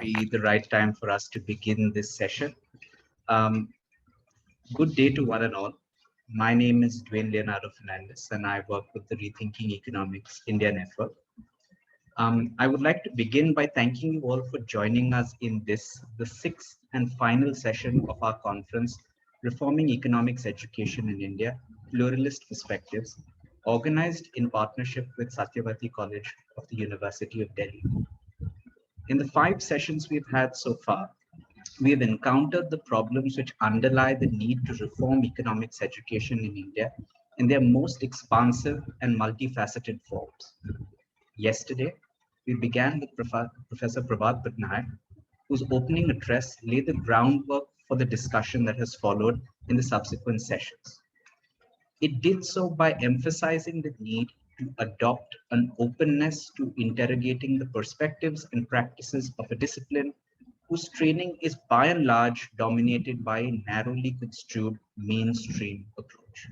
be the right time for us to begin this session. Um, Good day to one and all. My name is Dwayne Leonardo Fernandez, and I work with the Rethinking Economics India Network. I would like to begin by thanking you all for joining us in this, the sixth and final session of our conference, Reforming Economics Education in India, Pluralist Perspectives, organized in partnership with Satyavati College of the University of Delhi. In the 5 sessions we've had so far, we have encountered the problems which underlie the need to reform economics education in India in their most expansive and multifaceted forms. Yesterday, we began with Professor Prabhat Patnaik, whose opening address laid the groundwork for the discussion that has followed in the subsequent sessions. It did so by emphasizing the need to adopt an openness to interrogating the perspectives and practices of a discipline whose training is by and large dominated by a narrowly construed mainstream approach.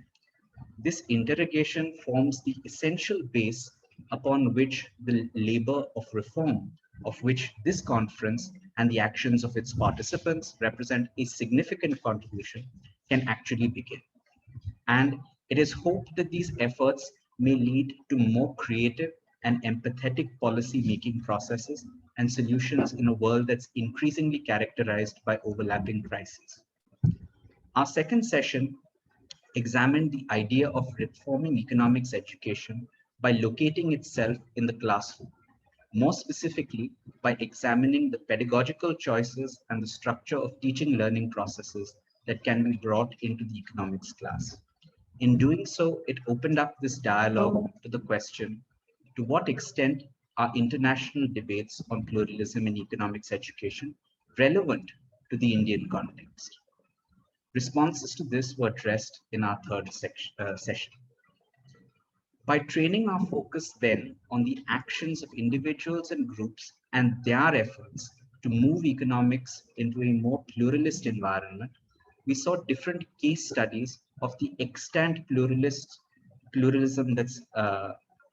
This interrogation forms the essential base upon which the labor of reform, of which this conference and the actions of its participants represent a significant contribution, can actually begin. And it is hoped that these efforts may lead to more creative and empathetic policy making processes and solutions in a world that's increasingly characterized by overlapping crises. Our second session examined the idea of reforming economics education by locating itself in the classroom, more specifically by examining the pedagogical choices and the structure of teaching learning processes that can be brought into the economics class. In doing so, it opened up this dialogue to the question, to what extent are international debates on pluralism in economics education relevant to the Indian context? Responses to this were addressed in our third session. By training our focus then on the actions of individuals and groups and their efforts to move economics into a more pluralist environment, we saw different case studies of the extant pluralism that's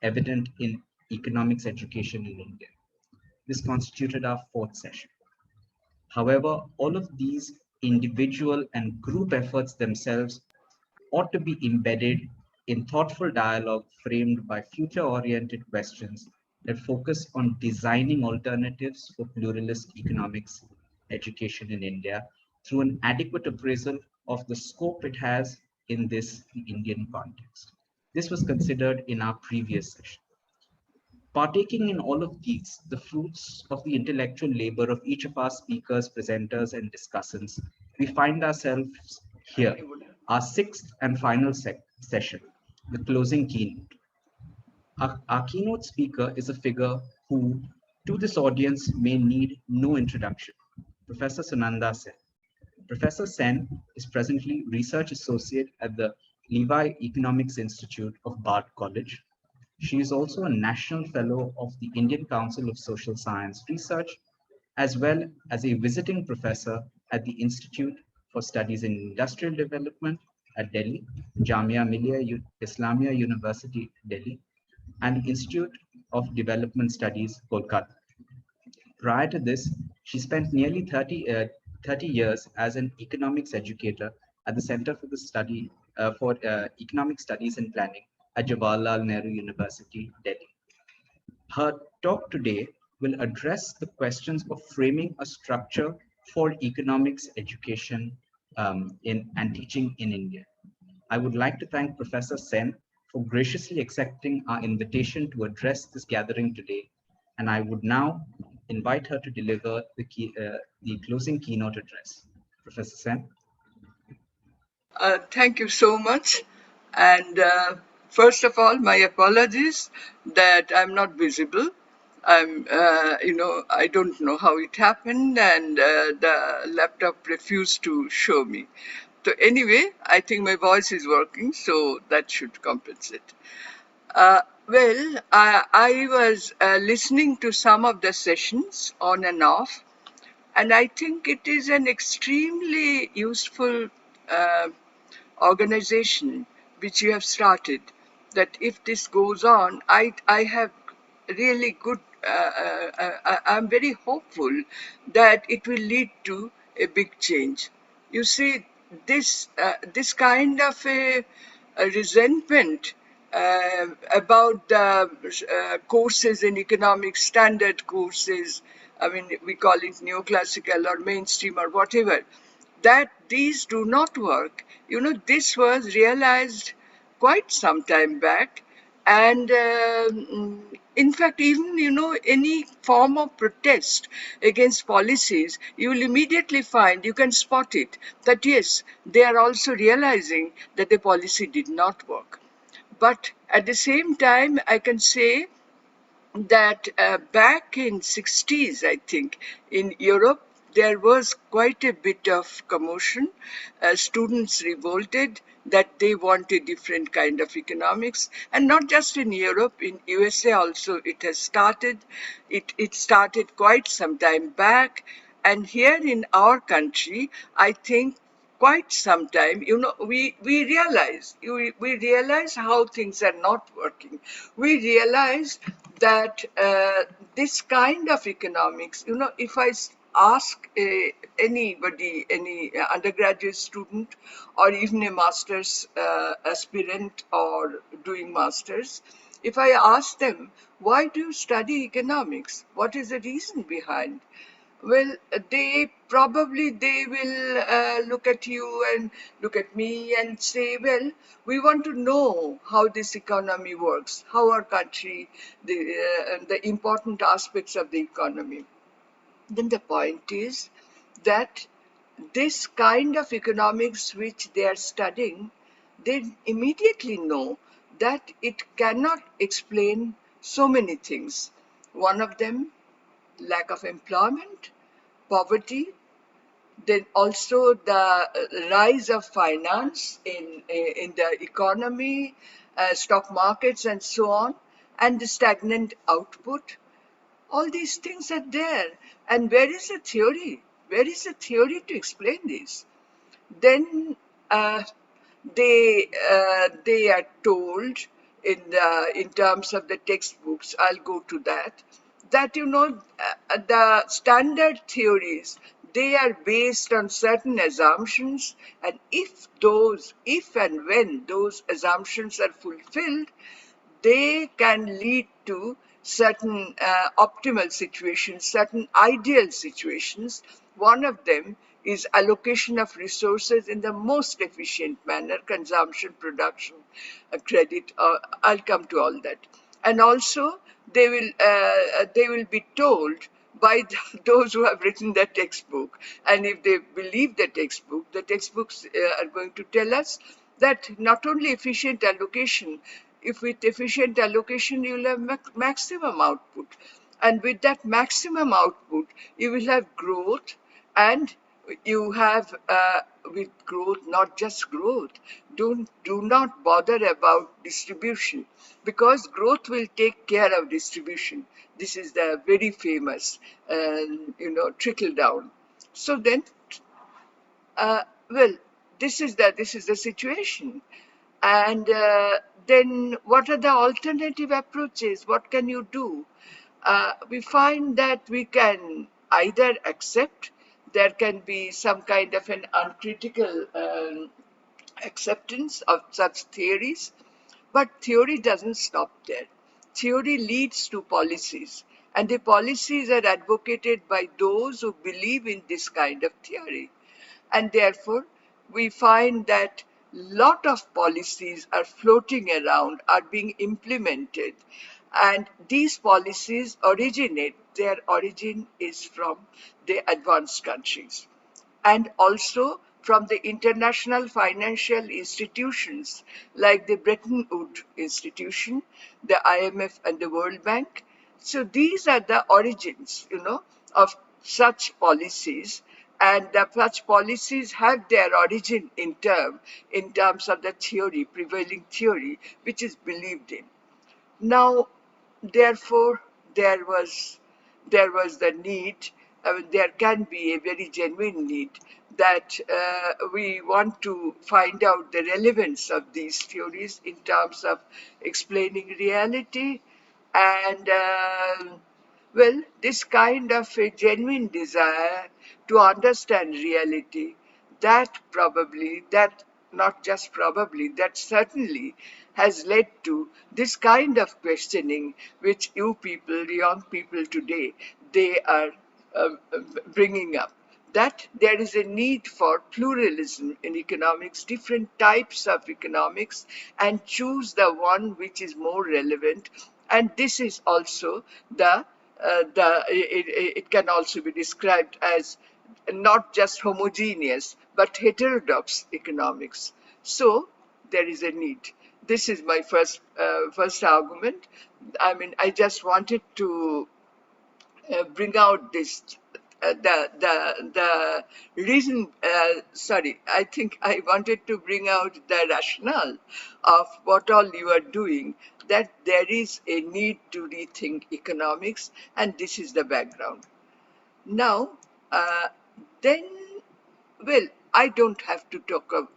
evident in economics education in India. This constituted our fourth session. However, all of these individual and group efforts themselves ought to be embedded in thoughtful dialogue framed by future-oriented questions that focus on designing alternatives for pluralist economics education in India through an adequate appraisal of the scope it has in the Indian context. This was considered in our previous session. Partaking in all of these, the fruits of the intellectual labor of each of our speakers, presenters, and discussants, we find ourselves here, our sixth and final session, the closing keynote. Our keynote speaker is a figure who, to this audience, may need no introduction, Professor Sunanda Sen. Professor Sen is presently Research Associate at the Levi Economics Institute of Bard College. She is also a National Fellow of the Indian Council of Social Science Research, as well as a visiting professor at the Institute for Studies in Industrial Development at Delhi, Jamia Millia Islamia University, Delhi, and the Institute of Development Studies, Kolkata. Prior to this, she spent nearly 30 years as an economics educator at the Center for the Study for Economic Studies and Planning at Jawaharlal Nehru University, Delhi. Her talk today will address the questions of framing a structure for economics education and teaching in India. I would like to thank Professor Sen for graciously accepting our invitation to address this gathering today, and I would now invite her to deliver the closing keynote address. Professor Sen. Thank you so much. And first of all, my apologies that I'm not visible. I don't know how it happened, and the laptop refused to show me. So anyway, I think my voice is working, so that should compensate. I was listening to some of the sessions on and off, and I think it is an extremely useful organization which you have started. That if this goes on, I have really good I'm very hopeful that it will lead to a big change. You see, this kind of a resentment about the courses in economics, standard courses, I mean, we call it neoclassical or mainstream or whatever, that these do not work. You know, this was realized quite some time back. And in fact, even, you know, any form of protest against policies, you will immediately find, you can spot it, that yes, they are also realizing that the policy did not work. But at the same time, I can say that back in 60s, I think, in Europe, there was quite a bit of commotion. Students revolted that they want a different kind of economics, and not just in Europe, in USA also it has started. It started quite some time back, and here in our country, I think quite some time, you know, we realize how things are not working. We realize that this kind of economics, you know, if I ask anybody, any undergraduate student or even a master's aspirant or doing masters, if I ask them, why do you study economics? What is the reason behind? Well, they will look at you and look at me and say, well, we want to know how this economy works, how our country, the important aspects of the economy. Then the point is that this kind of economics which they are studying, they immediately know that it cannot explain so many things. One of them, lack of employment, poverty, then also the rise of finance in the economy, stock markets and so on, and the stagnant output. All these things are there. And where is the theory? Where is the theory to explain this? Then uh, they are told in terms of the textbooks, I'll go to that, that you know the standard theories, they are based on certain assumptions, and if and when those assumptions are fulfilled, they can lead to certain optimal situations, certain ideal situations. One of them is allocation of resources in the most efficient manner, consumption, production, credit. I'll come to all that. And also, they will be told by those who have written the textbook. And if they believe the textbooks are going to tell us that not only efficient allocation, if with efficient allocation you will have maximum output, and with that maximum output you will have growth, and you have with growth, not just growth, do not bother about distribution, because growth will take care of distribution. This is the very famous trickle down. So then well, this is the situation. And then what are the alternative approaches? What can you do? We find that we can either accept, there can be some kind of an uncritical acceptance of such theories, but theory doesn't stop there. Theory leads to policies, and the policies are advocated by those who believe in this kind of theory. And therefore, we find that lot of policies are floating around, are being implemented, and these policies their origin is from the advanced countries, and also from the international financial institutions like the Bretton Woods institution, the IMF and the World Bank. So these are the origins, of such policies, and such policies have their origin in terms of the theory, prevailing theory, which is believed in. Now, therefore, there was the need. I mean, there can be a very genuine need that we want to find out the relevance of these theories in terms of explaining reality, and Well, this kind of a genuine desire to understand reality, that not just probably, that certainly has led to this kind of questioning which you people, young people today, they are bringing up. That there is a need for pluralism in economics, different types of economics, and choose the one which is more relevant. And this is also it can also be described as not just homogeneous but heterodox economics. So there is a need. This is my first argument. I mean, I just wanted to bring out this the reason. Sorry, I think I wanted to bring out the rationale of what all you are doing. That there is a need to rethink economics, and this is the background. Now, then, well, I don't have to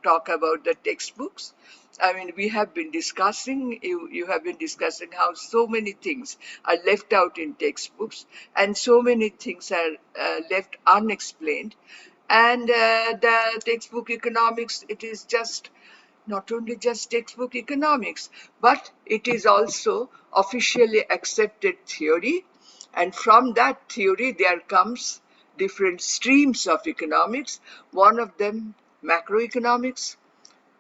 talk about the textbooks. I mean, we have been discussing, you have been discussing how so many things are left out in textbooks and so many things are left unexplained. And the textbook economics, it is just not only just textbook economics, but it is also officially accepted theory. And from that theory, there comes different streams of economics. One of them, macroeconomics.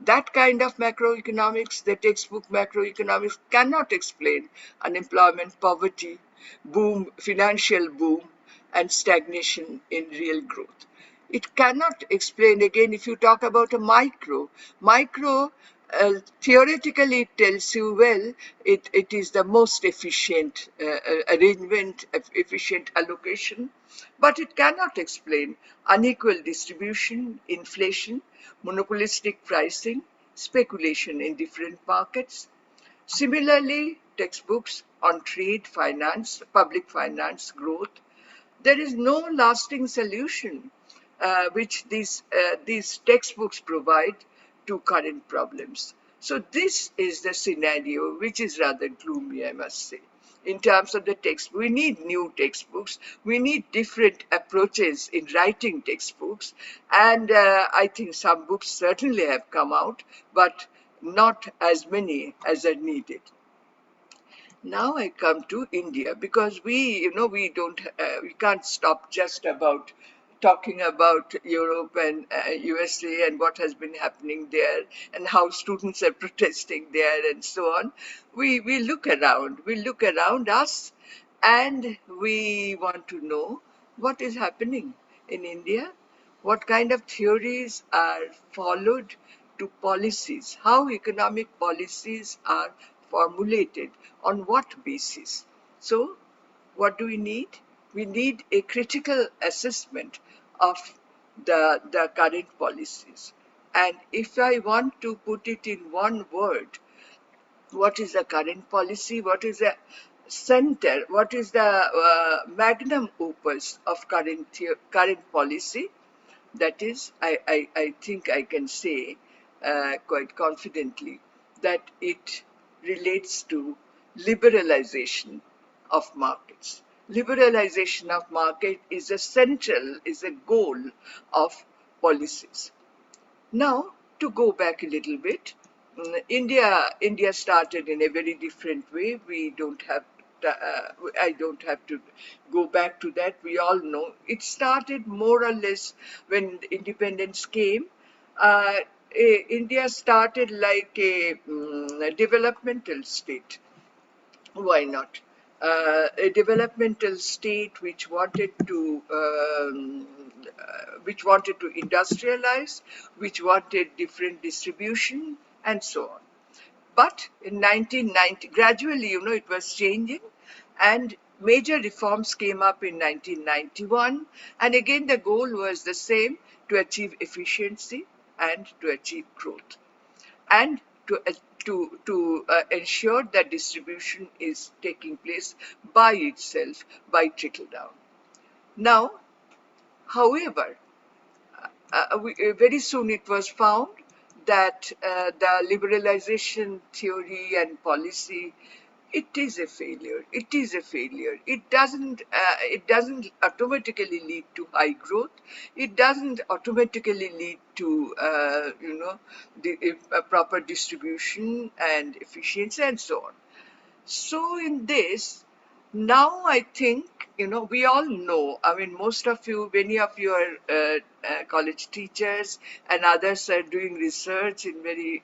That kind of macroeconomics, the textbook macroeconomics, cannot explain unemployment, poverty, boom, financial boom, and stagnation in real growth. It cannot explain, again, if you talk about a micro, theoretically it tells you, well, it is the most efficient arrangement, efficient allocation, but it cannot explain unequal distribution, inflation, monopolistic pricing, speculation in different markets. Similarly, textbooks on trade, finance, public finance, growth, there is no lasting solution which these textbooks provide to current problems. So this is the scenario which is rather gloomy, I must say. In terms of the text, we need new textbooks. We need different approaches in writing textbooks. And I think some books certainly have come out, but not as many as are needed. Now I come to India because we can't stop just about talking about Europe and USA and what has been happening there and how students are protesting there and so on. We look around us, and we want to know what is happening in India, what kind of theories are followed to policies, how economic policies are formulated, on what basis. So, what do we need? We need a critical assessment of the current policies. And if I want to put it in one word, what is the current policy? What is the center? What is the magnum opus of current policy? That is, I think I can say quite confidently that it relates to liberalization of markets. Liberalization of market is is a goal of policies. Now, to go back a little bit, India started in a very different way. We don't have I don't have to go back to that. We all know it started more or less when independence came. Uh, India started like a developmental state. Why not? A developmental state which wanted to industrialize, which wanted different distribution, and so on. But in 1990, gradually, it was changing, and major reforms came up in 1991. And again, the goal was the same, to achieve efficiency and to achieve growth, and to ensure that distribution is taking place by itself, by trickle down. Now, however, very soon it was found that the liberalization theory and policy It is a failure. It is a failure. It doesn't automatically lead to high growth. It doesn't automatically lead to the proper distribution and efficiency and so on. So in this, now I think, we all know, I mean, most of you, many of you are college teachers, and others are doing research in very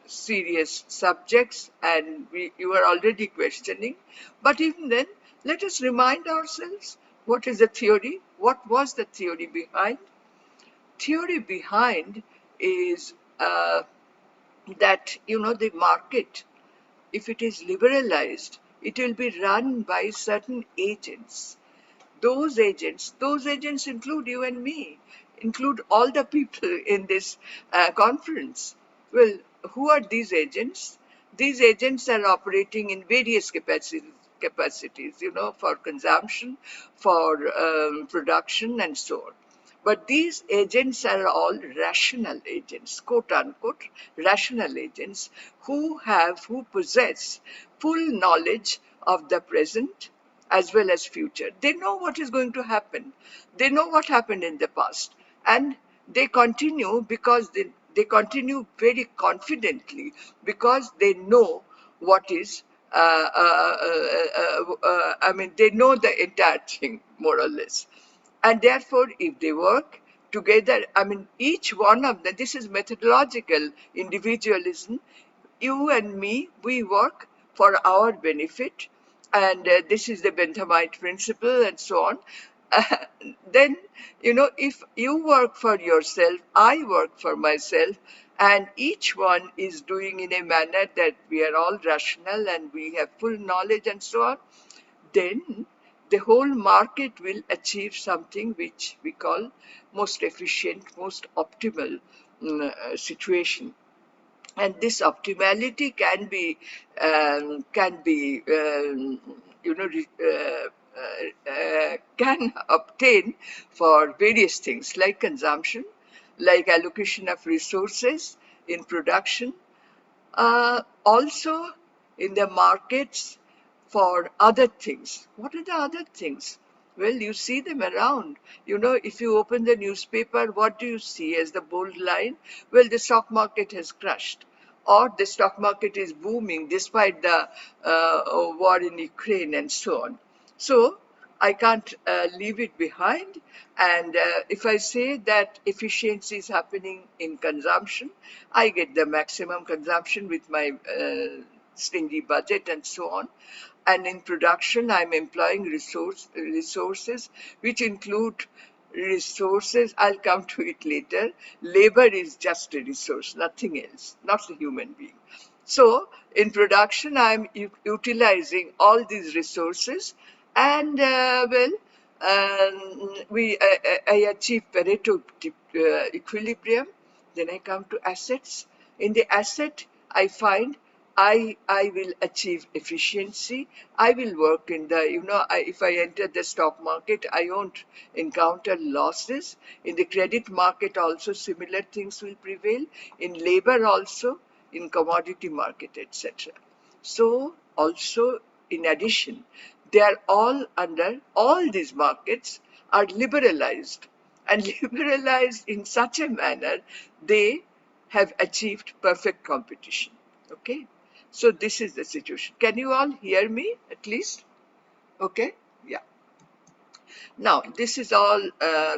serious subjects, and you are already questioning. But even then, let us remind ourselves, what is the theory? What was the theory behind? Theory behind is that, the market, if it is liberalized, it will be run by certain agents. Those agents include you and me, include all the people in this conference. Well, who are these agents? These agents are operating in various capacities, for consumption, for production, and so on. But these agents are all rational agents, quote unquote, rational agents who possess full knowledge of the present as well as future. They know what is going to happen. They know what happened in the past. And they continue because they continue very confidently because they know what is, I mean, they know the entire thing, more or less. And therefore, if they work together, I mean, each one of them, this is methodological individualism. You and me, we work for our benefit, and this is the Benthamite principle, and so on. Uh, then, if you work for yourself, I work for myself, and each one is doing in a manner that we are all rational and we have full knowledge and so on, then the whole market will achieve something which we call most efficient, most optimal situation. And this optimality can obtain for various things like consumption, like allocation of resources in production, also in the markets for other things. What are the other things? Well, you see them around. If you open the newspaper, what do you see as the bold line? Well, the stock market has crashed, or the stock market is booming despite the war in Ukraine and so on. So I can't leave it behind. And if I say that efficiency is happening in consumption, I get the maximum consumption with my stingy budget and so on. And in production, I'm employing resources which include resources. I'll come to it later. Labor is just a resource, nothing else, not a human being. So in production, I'm utilizing all these resources, and I achieve Pareto equilibrium. Then I come to assets. In the asset, I find I will achieve efficiency. I will work in the, if I enter the stock market, I won't encounter losses. In the credit market also, similar things will prevail. In labor also, in commodity market, etc. So also, in addition, they are all these markets are liberalized, and liberalized in such a manner they have achieved perfect competition. Okay, so this is the situation. Can you all hear me at least? Okay, yeah. Now, this is all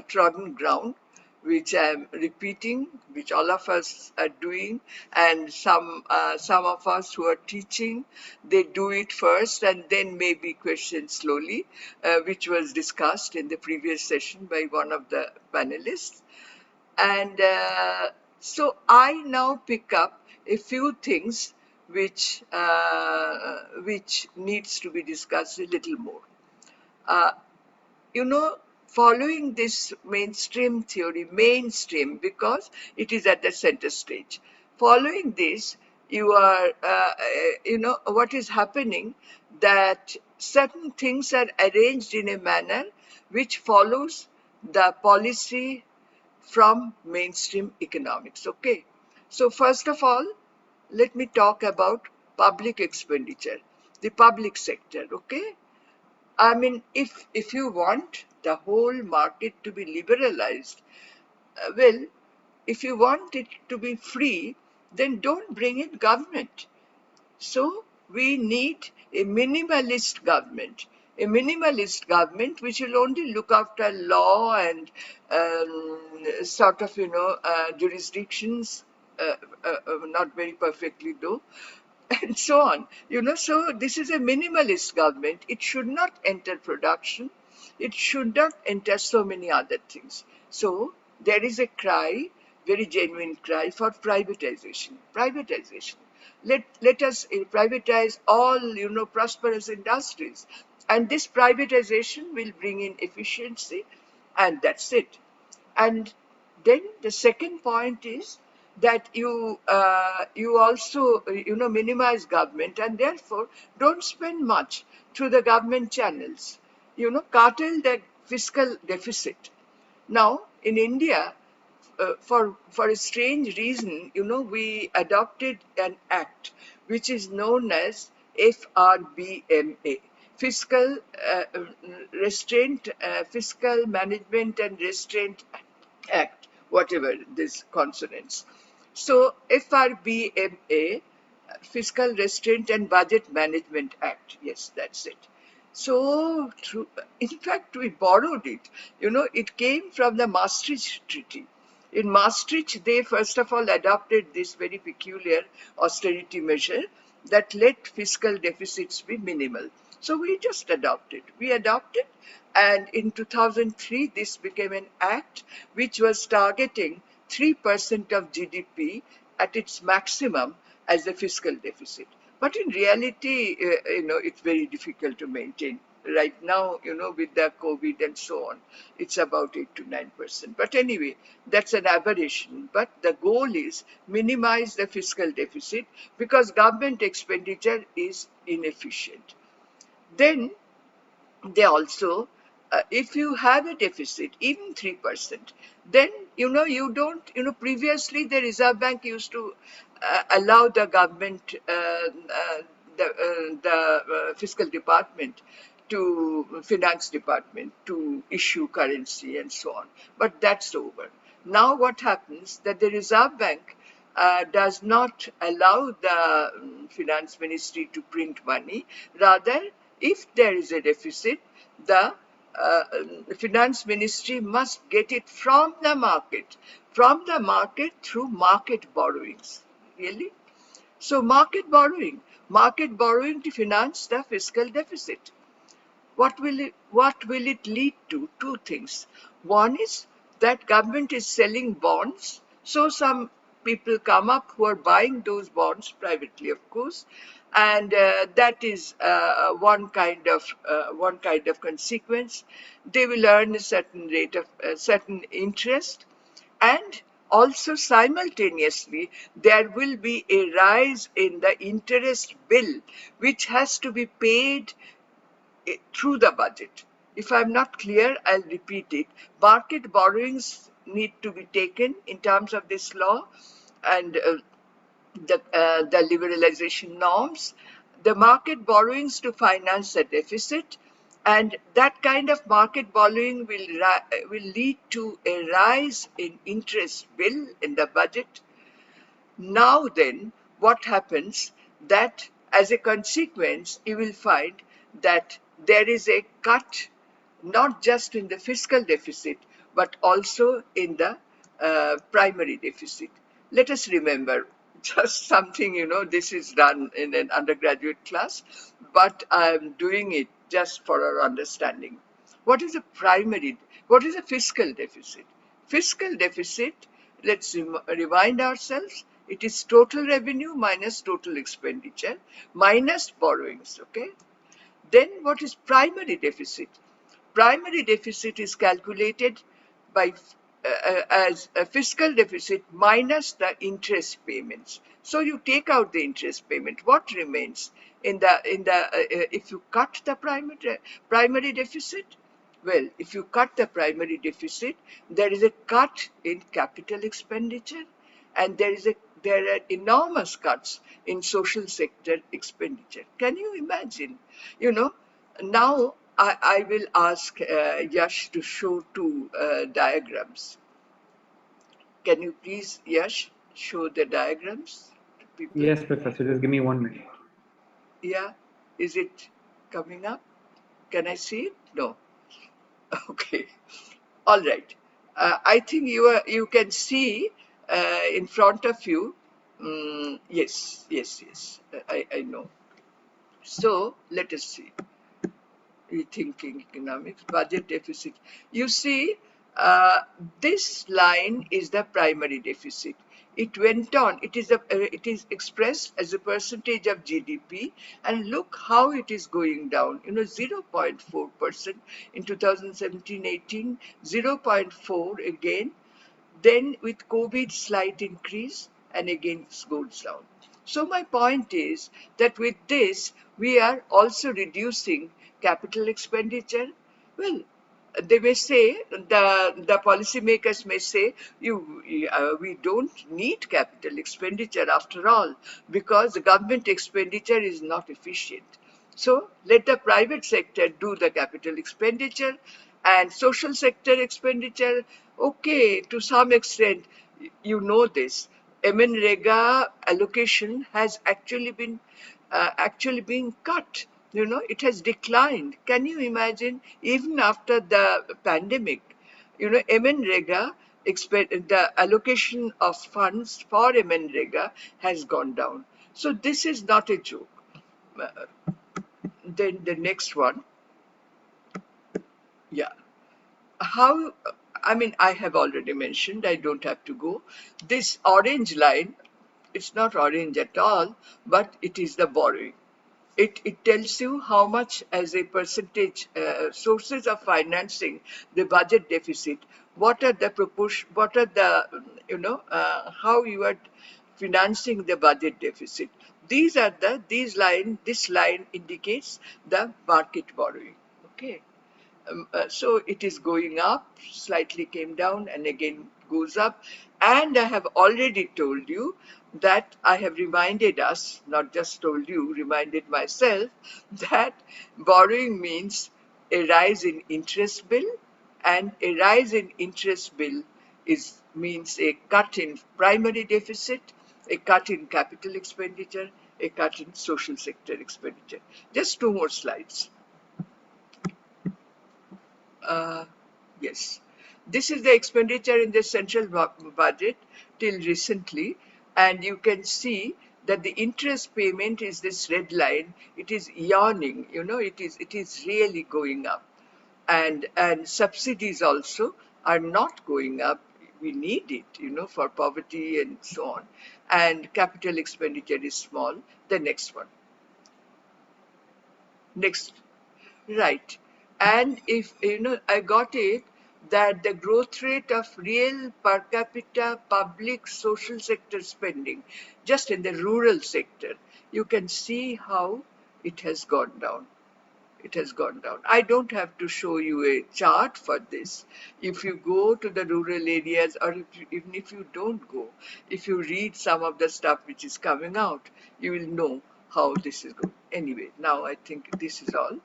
trodden ground, which I'm repeating, which all of us are doing, and some of us who are teaching, they do it first and then maybe question slowly, which was discussed in the previous session by one of the panelists. And so I now pick up a few things which needs to be discussed a little more. Uh, Following this mainstream theory, mainstream because it is at the center stage. Following this, you are, what is happening, that certain things are arranged in a manner which follows the policy from mainstream economics. Okay, so first of all, let me talk about public expenditure, the public sector, okay? I mean, if you want the whole market to be liberalized, well, if you want it to be free, then don't bring in government. So we need a minimalist government which will only look after law and sort of, jurisdictions, not very perfectly though, and so on. So this is a minimalist government. It should not enter production. It should not enter so many other things. So there is a cry, very genuine cry for privatization. Privatization. Let us privatize all, prosperous industries. And this privatization will bring in efficiency, and that's it. And then the second point is that you also minimize government, and therefore don't spend much through the government channels. Curtail the fiscal deficit. Now in India, for a strange reason, we adopted an act which is known as FRBMA, Fiscal Restraint, Fiscal Management and Restraint Act, whatever these consonants. So FRBMA, Fiscal Restraint and Budget Management Act. Yes, that's it. So, in fact, we borrowed it. It came from the Maastricht Treaty. In Maastricht, they first of all adopted this very peculiar austerity measure that let fiscal deficits be minimal. So we just adopted. We adopted, and in 2003, this became an act which was targeting 3% of GDP at its maximum as a fiscal deficit. But in reality, it's very difficult to maintain. Right now, with the COVID and so on, it's about 8 to 9%. But anyway, that's an aberration. But the goal is minimize the fiscal deficit because government expenditure is inefficient. Then they also, if you have a deficit, even 3%, then, you don't, previously the Reserve Bank used to allow the government, the fiscal department finance department to issue currency and so on. But that's over. Now what happens that the Reserve Bank does not allow the finance ministry to print money. Rather, if there is a deficit, the finance ministry must get it from the market through market borrowings. Really? So market borrowing to finance the fiscal deficit. What will it lead to? Two things. One is that government is selling bonds, so some people come up who are buying those bonds privately, of course, and that is one kind of consequence. They will earn a certain rate of certain interest, and also simultaneously there will be a rise in the interest bill which has to be paid through the budget. If I'm not clear, I'll repeat it. Market borrowings need to be taken in terms of this law and the liberalization norms, the market borrowings to finance the deficit, and that kind of market borrowing will lead to a rise in interest bill in the budget. Now then, what happens that as a consequence, you will find that there is a cut not just in the fiscal deficit, but also in the primary deficit. Let us remember just something, this is done in an undergraduate class, but I'm doing it just for our understanding. What is a fiscal deficit? Fiscal deficit, let's remind ourselves, it is total revenue minus total expenditure minus borrowings, okay? Then what is primary deficit? Primary deficit is calculated by as a fiscal deficit minus the interest payments. So you take out the interest payment. What remains in the if you cut the primary deficit? Well, if you cut the primary deficit, there is a cut in capital expenditure, and there is a there are enormous cuts in social sector expenditure. Can you imagine? You know, now I will ask Yash to show two diagrams. Can you please, Yash, show the diagrams to people? Yes, Professor, just give me 1 minute. Yeah, is it coming up? Can I see it? No. Okay. All right. I think you can see in front of you. Yes, yes, yes. I know. So let us see. Rethinking economics, budget deficit. You see, this line is the primary deficit. It went on. It is expressed as a percentage of GDP, and look how it is going down. 0.4% in 2017-18, 0.4 again, then with COVID, slight increase, and again it goes down. So my point is that with this, we are also reducing capital expenditure. Well, they may say, the policymakers may say, we don't need capital expenditure after all, because the government expenditure is not efficient. So let the private sector do the capital expenditure, and social sector expenditure. Okay, to some extent, you know this. MNREGA allocation has actually been cut. It has declined. Can you imagine? Even after the pandemic, MNREGA, the allocation of funds for MNREGA has gone down. So this is not a joke. Uh, Then the next one, yeah. How, I mean, I have already mentioned, I don't have to go. This orange line, it's not orange at all, but it is the borrowing. It tells you how much as a percentage sources of financing the budget deficit. What are the proportion? What are the how you are financing the budget deficit? This line indicates the market borrowing. Okay. So it is going up, slightly came down, and again goes up. And I have already told you that I have reminded us, not just told you, reminded myself, that borrowing means a rise in interest bill, and a rise in interest bill means a cut in primary deficit, a cut in capital expenditure, a cut in social sector expenditure. Just two more slides. Uh, yes, this is the expenditure in the central budget till recently, and you can see that the interest payment is this red line. It is yawning, it is really going up, and subsidies also are not going up. We need it, for poverty and so on, and capital expenditure is small. The next one, next. Right. And if, I got it that the growth rate of real per capita public social sector spending, just in the rural sector, you can see how it has gone down. It has gone down. I don't have to show you a chart for this. If you go to the rural areas, or even if you don't go, if you read some of the stuff which is coming out, you will know how this is going. Anyway, now I think this is all.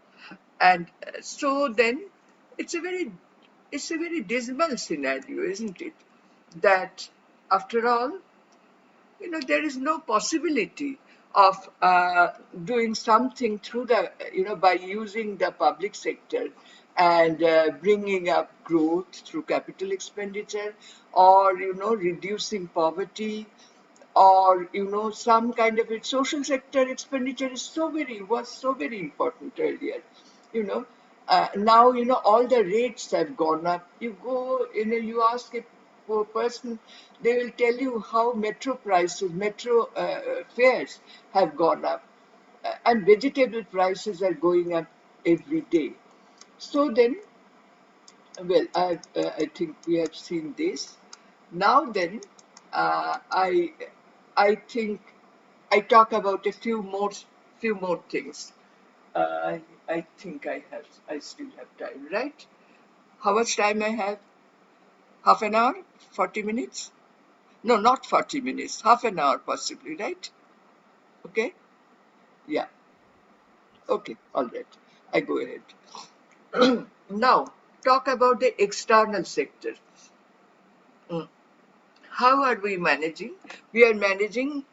And so then it's a very dismal scenario, isn't it? That after all, there is no possibility of doing something through the, by using the public sector and bringing up growth through capital expenditure, or, reducing poverty, or, some kind of social sector expenditure is was so very important earlier, you know. Now, all the rates have gone up. You go, you ask a poor person, they will tell you how metro fares have gone up. And vegetable prices are going up every day. So then, well, I think we have seen this. Now then, I think I talk about a few more things. Uh, I think I still have time, right? How much time I have? Half an hour? 40 minutes? No, not 40 minutes, half an hour possibly, right? Okay, yeah, okay, all right, I go ahead. Now, talk about the external sector. Mm. How are we managing? We are managing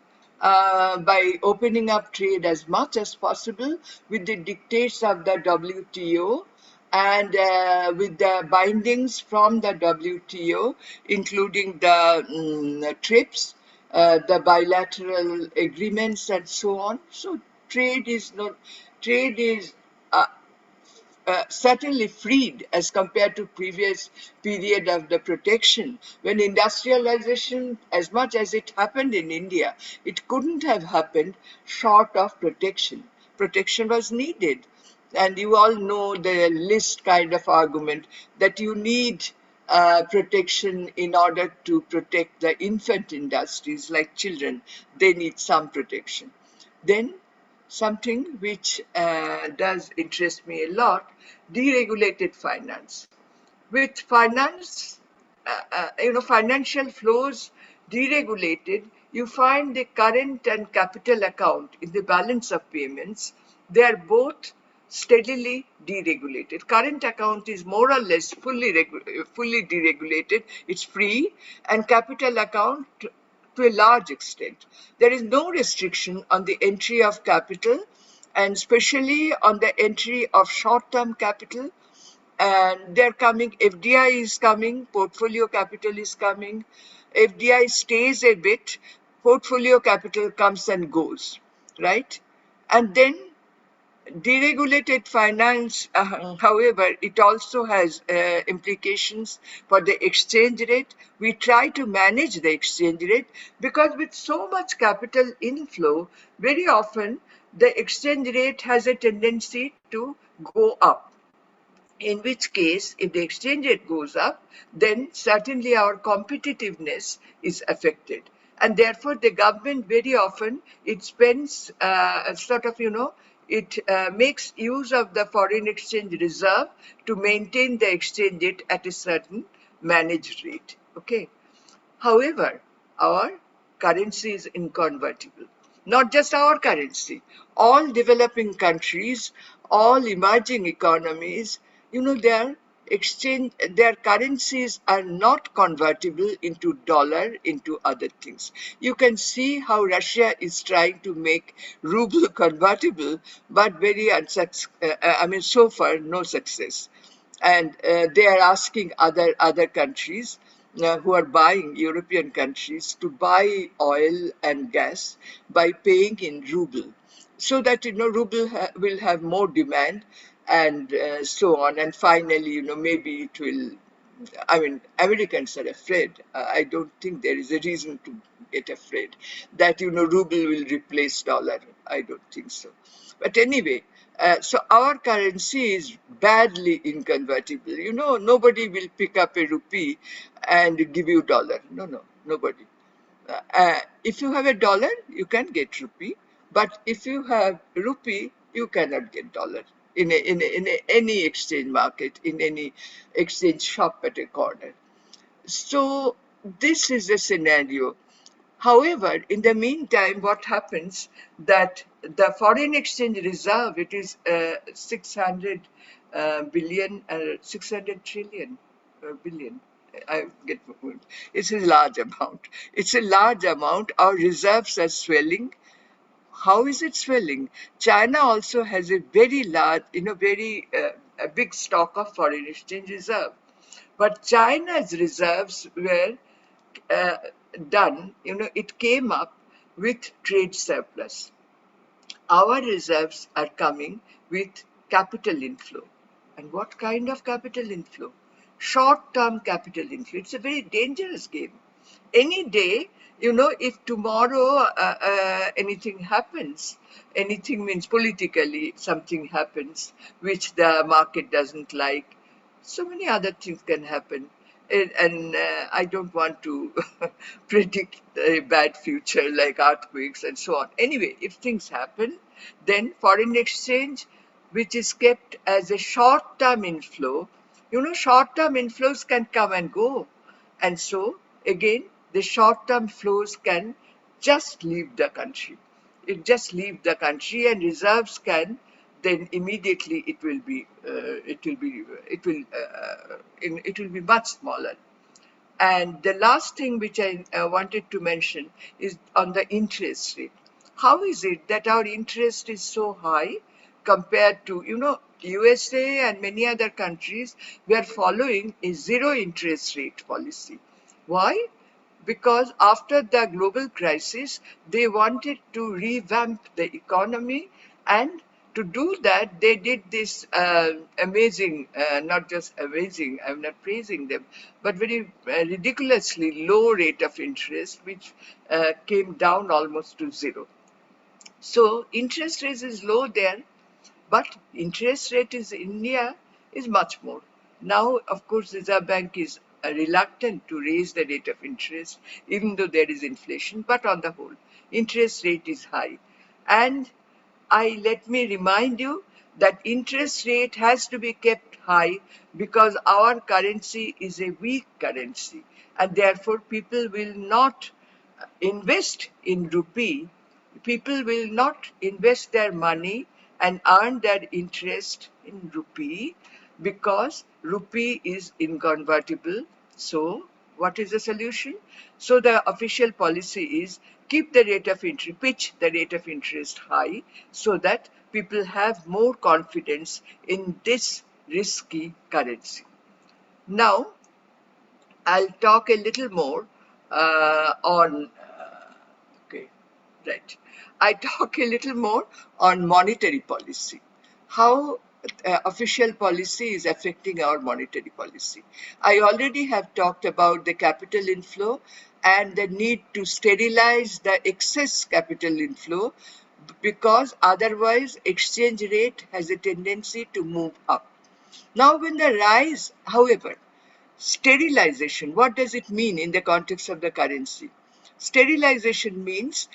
by opening up trade as much as possible with the dictates of the WTO and with the bindings from the WTO, including the TRIPS, the bilateral agreements, and so on. So trade is not trade is uh, certainly freed as compared to previous period of the protection. When industrialization, as much as it happened in India, it couldn't have happened short of protection. Protection was needed. And you all know the list kind of argument that you need protection in order to protect the infant industries like children. They need some protection. Then something which does interest me a lot, deregulated finance. With finance, financial flows deregulated, you find the current and capital account in the balance of payments, they are both steadily deregulated. Current account is more or less fully deregulated, it's free, and capital account to a large extent. There is no restriction on the entry of capital, and especially on the entry of short-term capital. And they're coming, FDI is coming, portfolio capital is coming. FDI stays a bit, portfolio capital comes and goes, right? And then deregulated finance, however, it also has implications for the exchange rate. We try to manage the exchange rate because with so much capital inflow, very often the exchange rate has a tendency to go up. In which case, if the exchange rate goes up, then certainly our competitiveness is affected. And therefore, the government very often, it spends it makes use of the foreign exchange reserve to maintain the exchange rate at a certain managed rate. Okay. However, our currency is inconvertible. Not just our currency, all developing countries, all emerging economies, their currencies are not convertible into dollar, into other things. You can see how Russia is trying to make ruble convertible, but very so far, no success. And they are asking other countries who are buying, European countries, to buy oil and gas by paying in ruble, so that ruble will have more demand, and so on. And finally, maybe it will. I mean, Americans are afraid. I don't think there is a reason to get afraid that ruble will replace dollar. I don't think so. But anyway, so our currency is badly inconvertible. Nobody will pick up a rupee and give you dollar. No, nobody. If you have a dollar, you can get rupee. But if you have rupee, you cannot get dollar in any exchange market, in any exchange shop at a corner. So this is a scenario. However, in the meantime, what happens that the foreign exchange reserve, it is 600 billion, 600 trillion billion. I get the point. It's a large amount. It's a large amount. Our reserves are swelling. How is it swelling? China also has a very large, very a big stock of foreign exchange reserve. But China's reserves were uh, done, it came up with trade surplus. Our reserves are coming with capital inflow. And what kind of capital inflow? Short-term capital inflow. It's a very dangerous game. Any day, if tomorrow anything happens, anything means politically something happens which the market doesn't like, so many other things can happen. And I don't want to predict a bad future like earthquakes and so on. Anyway, if things happen, then foreign exchange, which is kept as a short-term inflow, short-term inflows can come and go. And so, again, the short-term flows can just leave the country. It just leave the country, and reserves can then immediately it will be much smaller. And the last thing which I wanted to mention is on the interest rate. How is it that our interest is so high compared to, USA and many other countries? We are following a zero interest rate policy. Why? Because after the global crisis, they wanted to revamp the economy, and to do that, they did this amazing, not just amazing, I'm not praising them, but very ridiculously low rate of interest, which came down almost to zero. So interest rate is low there, but interest rate in India is much more. Now, of course, Reserve Bank is reluctant to raise the rate of interest, even though there is inflation, but on the whole, interest rate is high. And let me remind you that interest rate has to be kept high because our currency is a weak currency, and therefore people will not invest in rupee. People will not invest their money and earn their interest in rupee because rupee is inconvertible. So what is the solution? So the official policy is keep the rate of interest, pitch the rate of interest high so that people have more confidence in this risky currency. Now, I'll talk a little more on, okay, right. I talk a little more on monetary policy. How official policy is affecting our monetary policy. I already have talked about the capital inflow and the need to sterilize the excess capital inflow because otherwise exchange rate has a tendency to move up. Now when the rise, however, sterilization, what does it mean in the context of the currency? Sterilization means,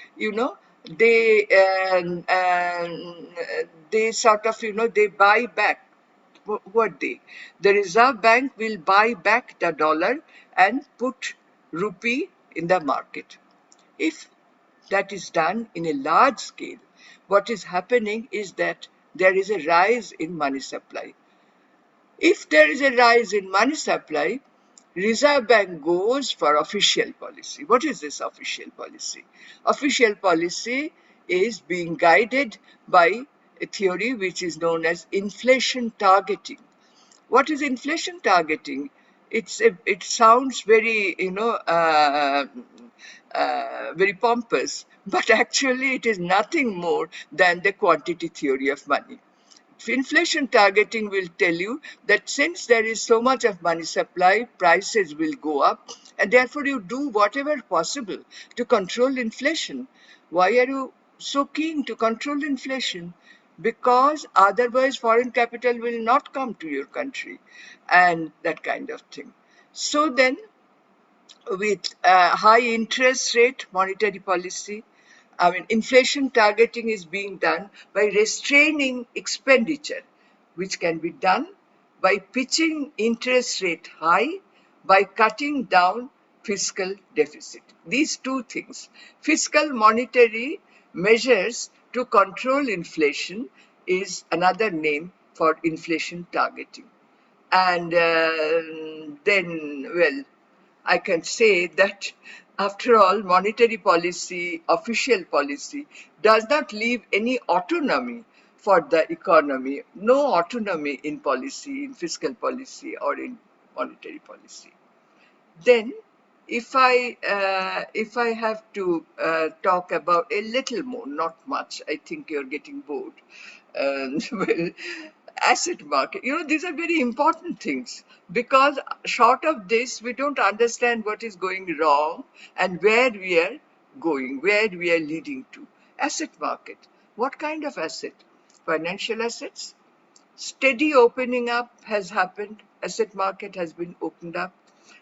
they they sort of, they buy back. What they? The Reserve Bank will buy back the dollar and put rupee in the market. If that is done in a large scale, what is happening is that there is a rise in money supply. If there is a rise in money supply, Reserve Bank goes for official policy. What is this official policy? Official policy is being guided by a theory which is known as inflation targeting. What is inflation targeting? It sounds very, very pompous, but actually it is nothing more than the quantity theory of money. Inflation targeting will tell you that since there is so much of money supply, prices will go up, and therefore you do whatever possible to control inflation. Why are you so keen to control inflation? Because otherwise foreign capital will not come to your country, and that kind of thing. So then, with high interest rate monetary policy, inflation targeting is being done by restraining expenditure, which can be done by pitching interest rate high, by cutting down fiscal deficit. These two things, fiscal monetary measures to control inflation, is another name for inflation targeting. And then, well, I can say that after all, monetary policy, official policy, does not leave any autonomy for the economy. No autonomy in policy, in fiscal policy or in monetary policy. Then, if I have to talk about a little more, not much, I think you're getting bored. Well, asset market, these are very important things because short of this, we don't understand what is going wrong and where we are going, where we are leading to. Asset market. What kind of asset? Financial assets. Steady opening up has happened. Asset market has been opened up,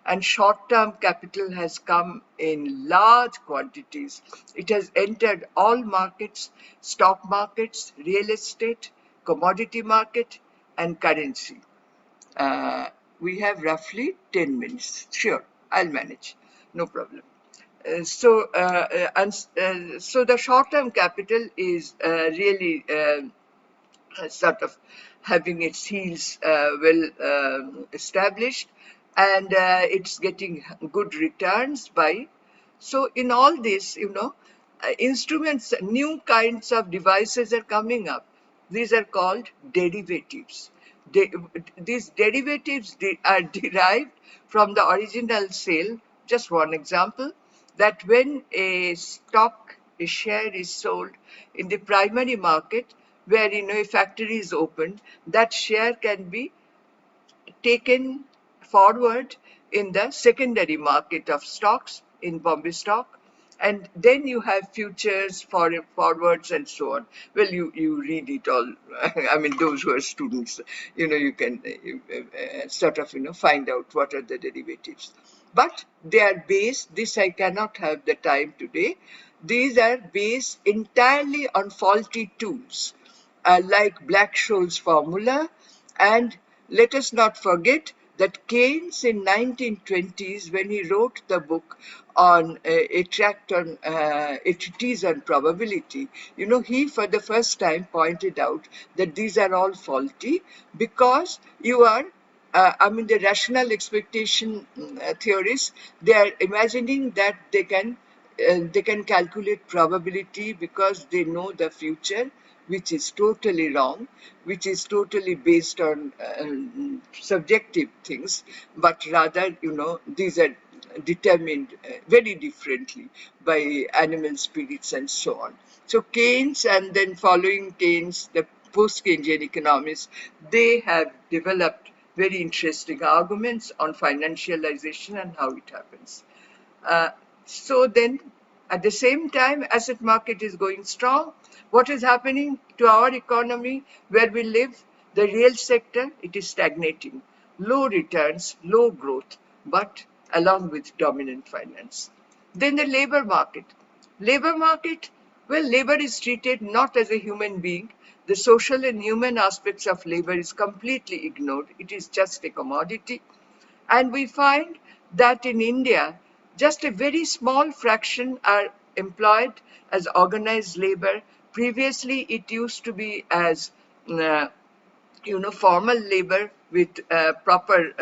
and short-term capital has come in large quantities. It has entered all markets, stock markets, real estate, commodity market, and currency. We have roughly 10 minutes. Sure, I'll manage. No problem. So the short-term capital is really sort of having its heels well established, and it's getting good returns by. So in all this, instruments, new kinds of devices are coming up. These are called derivatives. De- these derivatives are derived from the original sale. Just one example, that when a stock, a share is sold in the primary market, where a factory is opened, that share can be taken forward in the secondary market of stocks in Bombay Stock, and then you have futures, forwards, and so on. Well, you read it all. I mean, those who are students, you can sort of find out what are the derivatives. But they are based. This I cannot have the time today. These are based entirely on faulty tools, like Black-Scholes formula. And let us not forget that Keynes in 1920s, when he wrote the book on a treatise on probability, he for the first time pointed out that these are all faulty, because you are the rational expectation theorists, they are imagining that they can calculate probability because they know the future, which is totally wrong, which is totally based on subjective things, but rather, these are determined very differently by animal spirits and so on. So Keynes, and then following Keynes, the post-Keynesian economists, they have developed very interesting arguments on financialization and how it happens. Uh, so then, at the same time, asset market is going strong. What is happening to our economy where we live? The real sector, it is stagnating. Low returns, low growth, but along with dominant finance. Then the labor market. Labor market, well, labor is treated not as a human being. The social and human aspects of labor is completely ignored. It is just a commodity. And we find that in India, just a very small fraction are employed as organized labor. Previously, it used to be as uh, formal labor with proper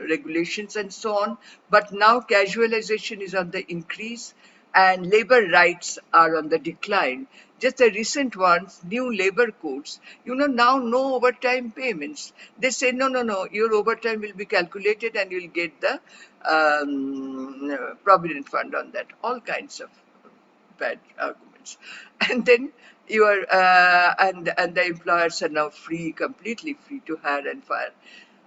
regulations and so on. But now casualization is on the increase and labor rights are on the decline. Just the recent ones, new labor codes, now no overtime payments. They say, no, no, no, your overtime will be calculated and you'll get the provident fund on that. All kinds of bad arguments. And then you are and the employers are now free, completely free to hire and fire.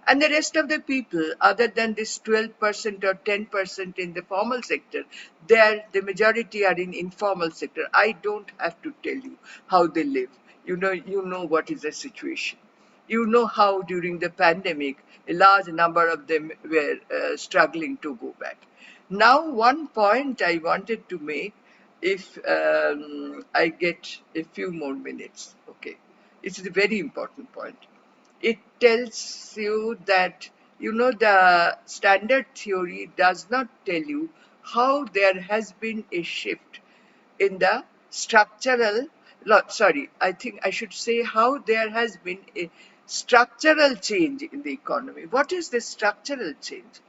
And the rest of the people, other than this 12% or 10% in the formal sector, the majority are in informal sector. I don't have to tell you how they live. You know what is the situation. You know how during the pandemic, a large number of them were struggling to go back. Now, one point I wanted to make, if I get a few more minutes, okay. It's a very important point. It tells you that, the standard theory does not tell you how there has been a shift in the structural, sorry, I think I should say how there has been a structural change in the economy. What is the structural change?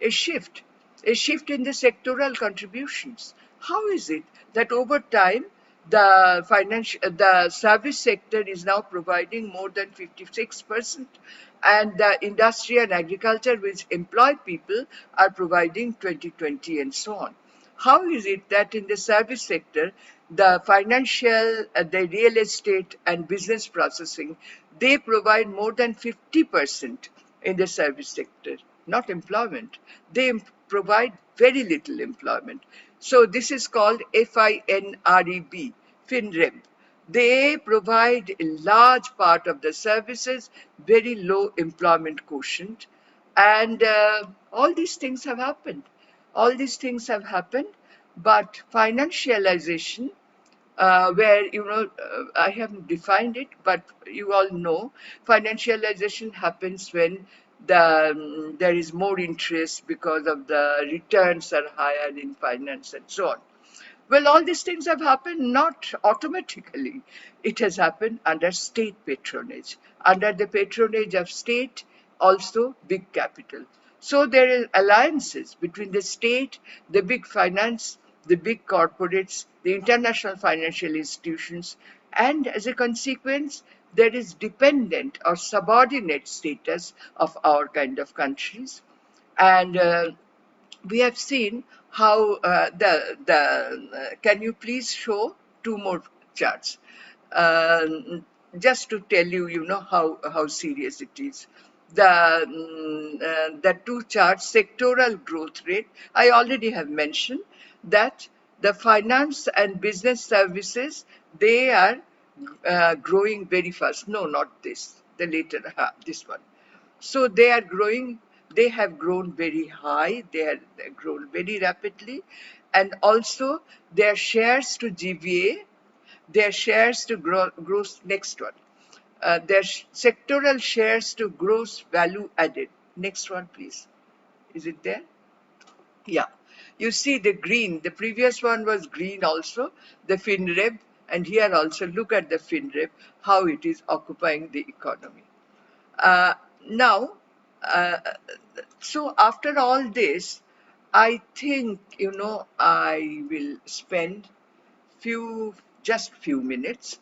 A shift, a shift in the sectoral contributions. How is it that over time the service sector is now providing more than 56%, and the industry and agriculture, which employ people, are providing 2020 and so on? How is it that in the service sector, the financial, the real estate and business processing, they provide more than 50% in the service sector, not employment. They provide very little employment. So this is called FINREB, FINREB. They provide a large part of the services, very low employment quotient, and all these things have happened. All these things have happened, but financialization, where, I haven't defined it, but you all know financialization happens when there is more interest because of the returns are higher in finance and so on. Well, all these things have happened not automatically. It has happened under state patronage. Under the patronage of state, also big capital. So there are alliances between the state, the big finance, the big corporates, the international financial institutions, and as a consequence, there is dependent or subordinate status of our kind of countries. And we have seen how can you please show two more charts? Just to tell you, how serious it is. The two charts, sectoral growth rate, I already have mentioned that the finance and business services, they are growing very fast. No, not this, the later, this one. So they are growing, they have grown very high, they're grown very rapidly, and also their shares to GVA, their shares to gross, next one, their sectoral shares to gross value added. Next one, please. Is it there? Yeah. You see the green, the previous one was green also, the FinRev, and here also look at the FinRev, how it is occupying the economy. Uh, now, uh, so after all this, I think, I will spend just few minutes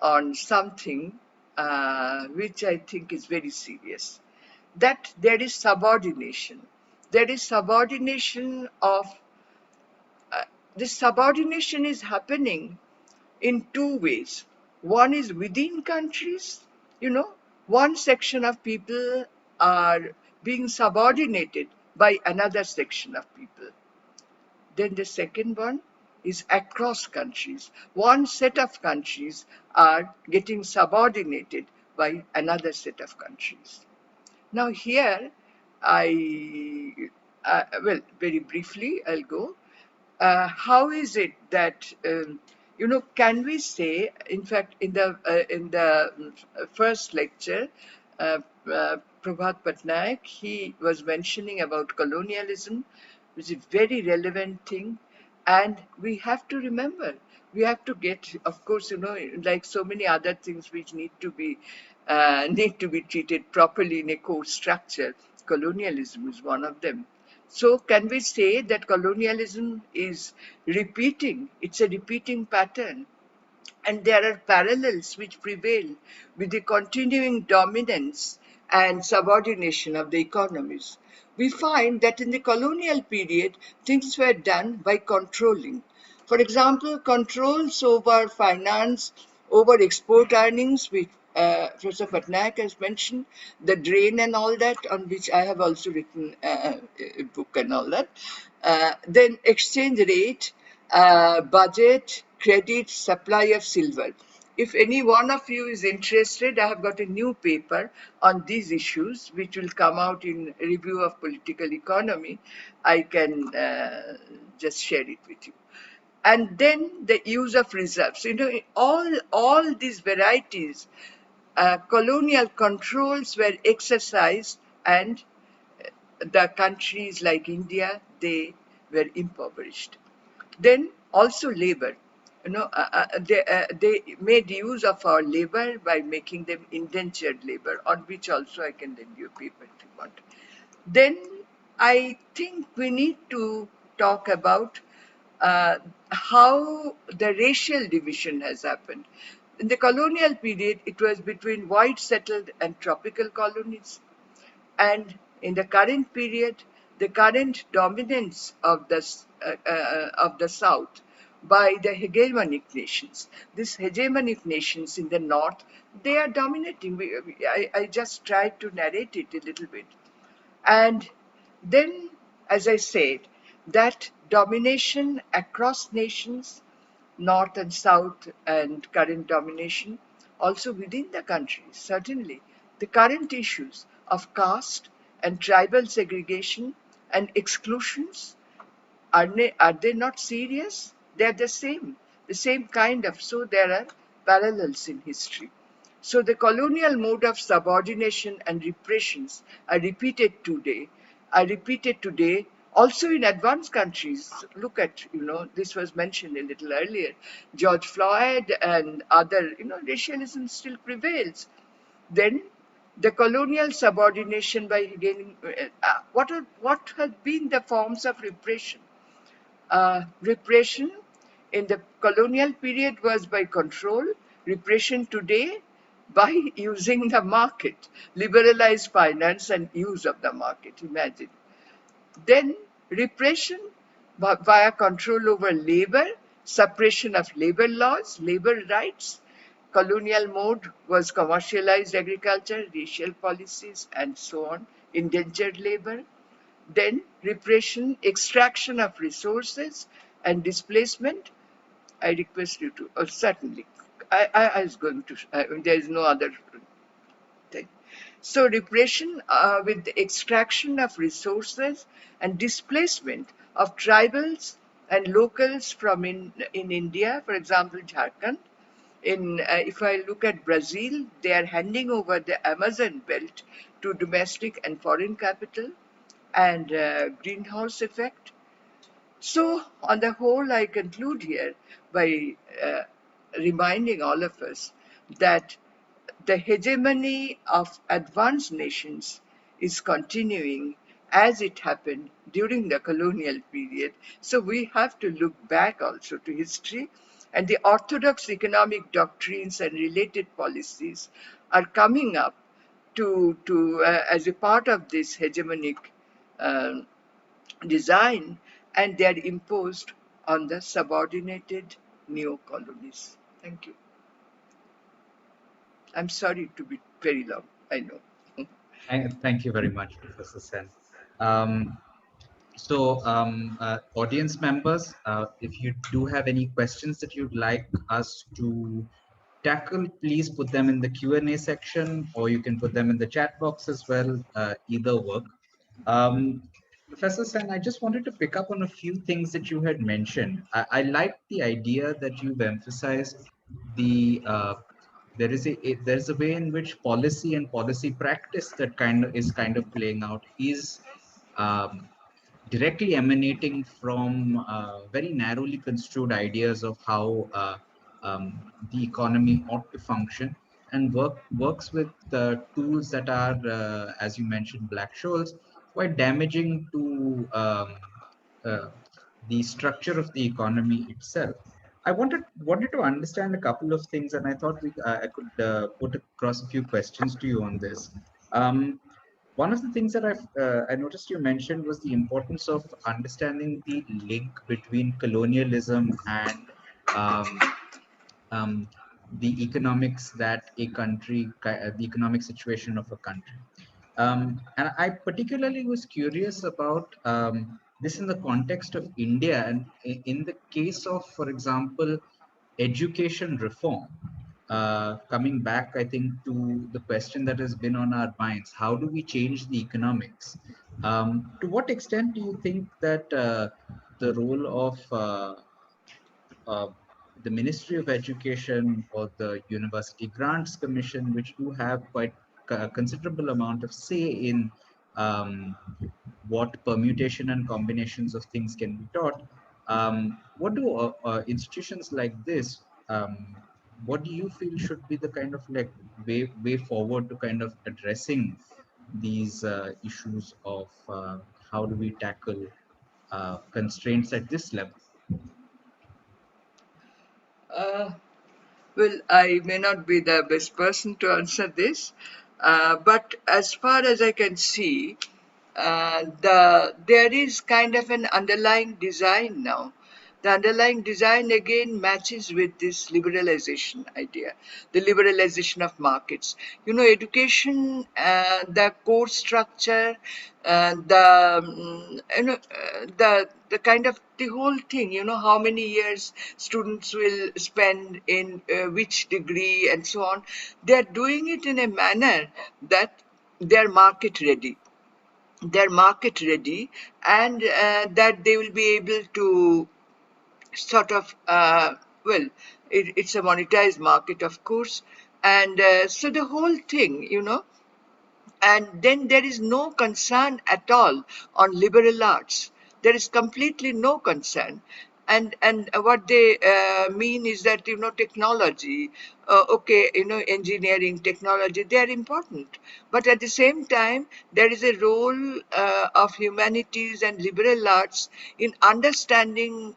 on something which I think is very serious. That there is subordination. There is subordination of, this subordination is happening in two ways. One is within countries, one section of people are being subordinated by another section of people. Then the second one is across countries. One set of countries are getting subordinated by another set of countries. Now here, well, very briefly, I'll go. How is it that can we say, in fact, in the first lecture, uh, Prabhat Patnaik, he was mentioning about colonialism, which is a very relevant thing, and we have to remember, we have to get, of course, like so many other things which need to be treated properly in a core structure. Colonialism is one of them. So can we say that colonialism is repeating? It's a repeating pattern. And there are parallels which prevail with the continuing dominance and subordination of the economies. We find that in the colonial period, things were done by controlling. For example, controls over finance, over export earnings, which Professor Patnaik has mentioned, the drain and all that, on which I have also written a book and all that. Then exchange rate, budget, credit, supply of silver. If any one of you is interested, I have got a new paper on these issues, which will come out in Review of Political Economy. I can just share it with you. And then the use of reserves. All these varieties, colonial controls were exercised, and the countries like India, they were impoverished. Then also labor. They made use of our labor by making them indentured labor, on which also I can lend you a paper if you want. Then I think we need to talk about how the racial division has happened. In the colonial period, it was between white settled and tropical colonies. And in the current period, the current dominance of the South by the hegemonic nations. These hegemonic nations in the North, they are dominating. I just tried to narrate it a little bit. And then, as I said, that domination across nations, North and South, and current domination, also within the country, certainly. The current issues of caste and tribal segregation and exclusions, are they not serious? They are the same kind of, so there are parallels in history. So the colonial mode of subordination and repressions are repeated today also in advanced countries. Look at, this was mentioned a little earlier. George Floyd and other, racialism still prevails. Then the colonial subordination by gaining, what have been the forms of repression? Repression in the colonial period was by control. Repression today by using the market, liberalized finance and use of the market. Imagine. Then repression via control over labor, suppression of labor laws, labor rights. Colonial mode was commercialized agriculture, racial policies, and so on, indentured labor. Then repression, extraction of resources, and displacement. I request you to, certainly. I was going to, there is no other thing. So repression with the extraction of resources and displacement of tribals and locals from in India, for example, Jharkhand. If I look at Brazil, they are handing over the Amazon belt to domestic and foreign capital and greenhouse effect. So, on the whole, I conclude here by reminding all of us that the hegemony of advanced nations is continuing as it happened during the colonial period. So, we have to look back also to history, and the orthodox economic doctrines and related policies are coming up as a part of this hegemonic um, design, and they are imposed on the subordinated neo-colonies. Thank you. I'm sorry to be very long, I know. Thank you very much, Professor Sen. Um, Audience members, if you do have any questions that you'd like us to tackle, please put them in the Q&A section, or you can put them in the chat box as well. Either work. Professor Sen, I just wanted to pick up on a few things that you had mentioned. I like the idea that you've emphasized the there's a way in which policy and policy practice that kind of playing out is um, directly emanating from very narrowly construed ideas of how the economy ought to function, and works with tools that are, as you mentioned, black shoals, quite damaging to uh, the structure of the economy itself. I wanted to understand a couple of things, and I thought I could put across a few questions to you on this. Um, One of the things that I noticed you mentioned was the importance of understanding the link between colonialism and um, um, the economics that the economic situation of a country. And I particularly was curious about this in the context of India, and in the case of, for example, education reform. Coming back, I think, to the question that has been on our minds: how do we change the economics? To what extent do you think that the role of uh, the Ministry of Education or the University Grants Commission, which do have quite a considerable amount of say in what permutation and combinations of things can be taught, what do institutions like this, what do you feel should be the kind of like way forward to kind of addressing these issues of how do we tackle constraints at this level? Uh, well, I may not be the best person to answer this, but as far as I can see, there is kind of an underlying design now. The underlying design again matches with this liberalization idea, the liberalization of markets. Education, the course structure, the kind of the whole thing. How many years students will spend in which degree and so on. They are doing it in a manner that they are market ready, and that they will be able to sort of, well, it's a monetized market, of course, And so the whole thing, and then there is no concern at all on liberal arts. There is completely no concern. And what they mean is that, technology, okay, engineering, technology, they are important, but at the same time there is a role of humanities and liberal arts in understanding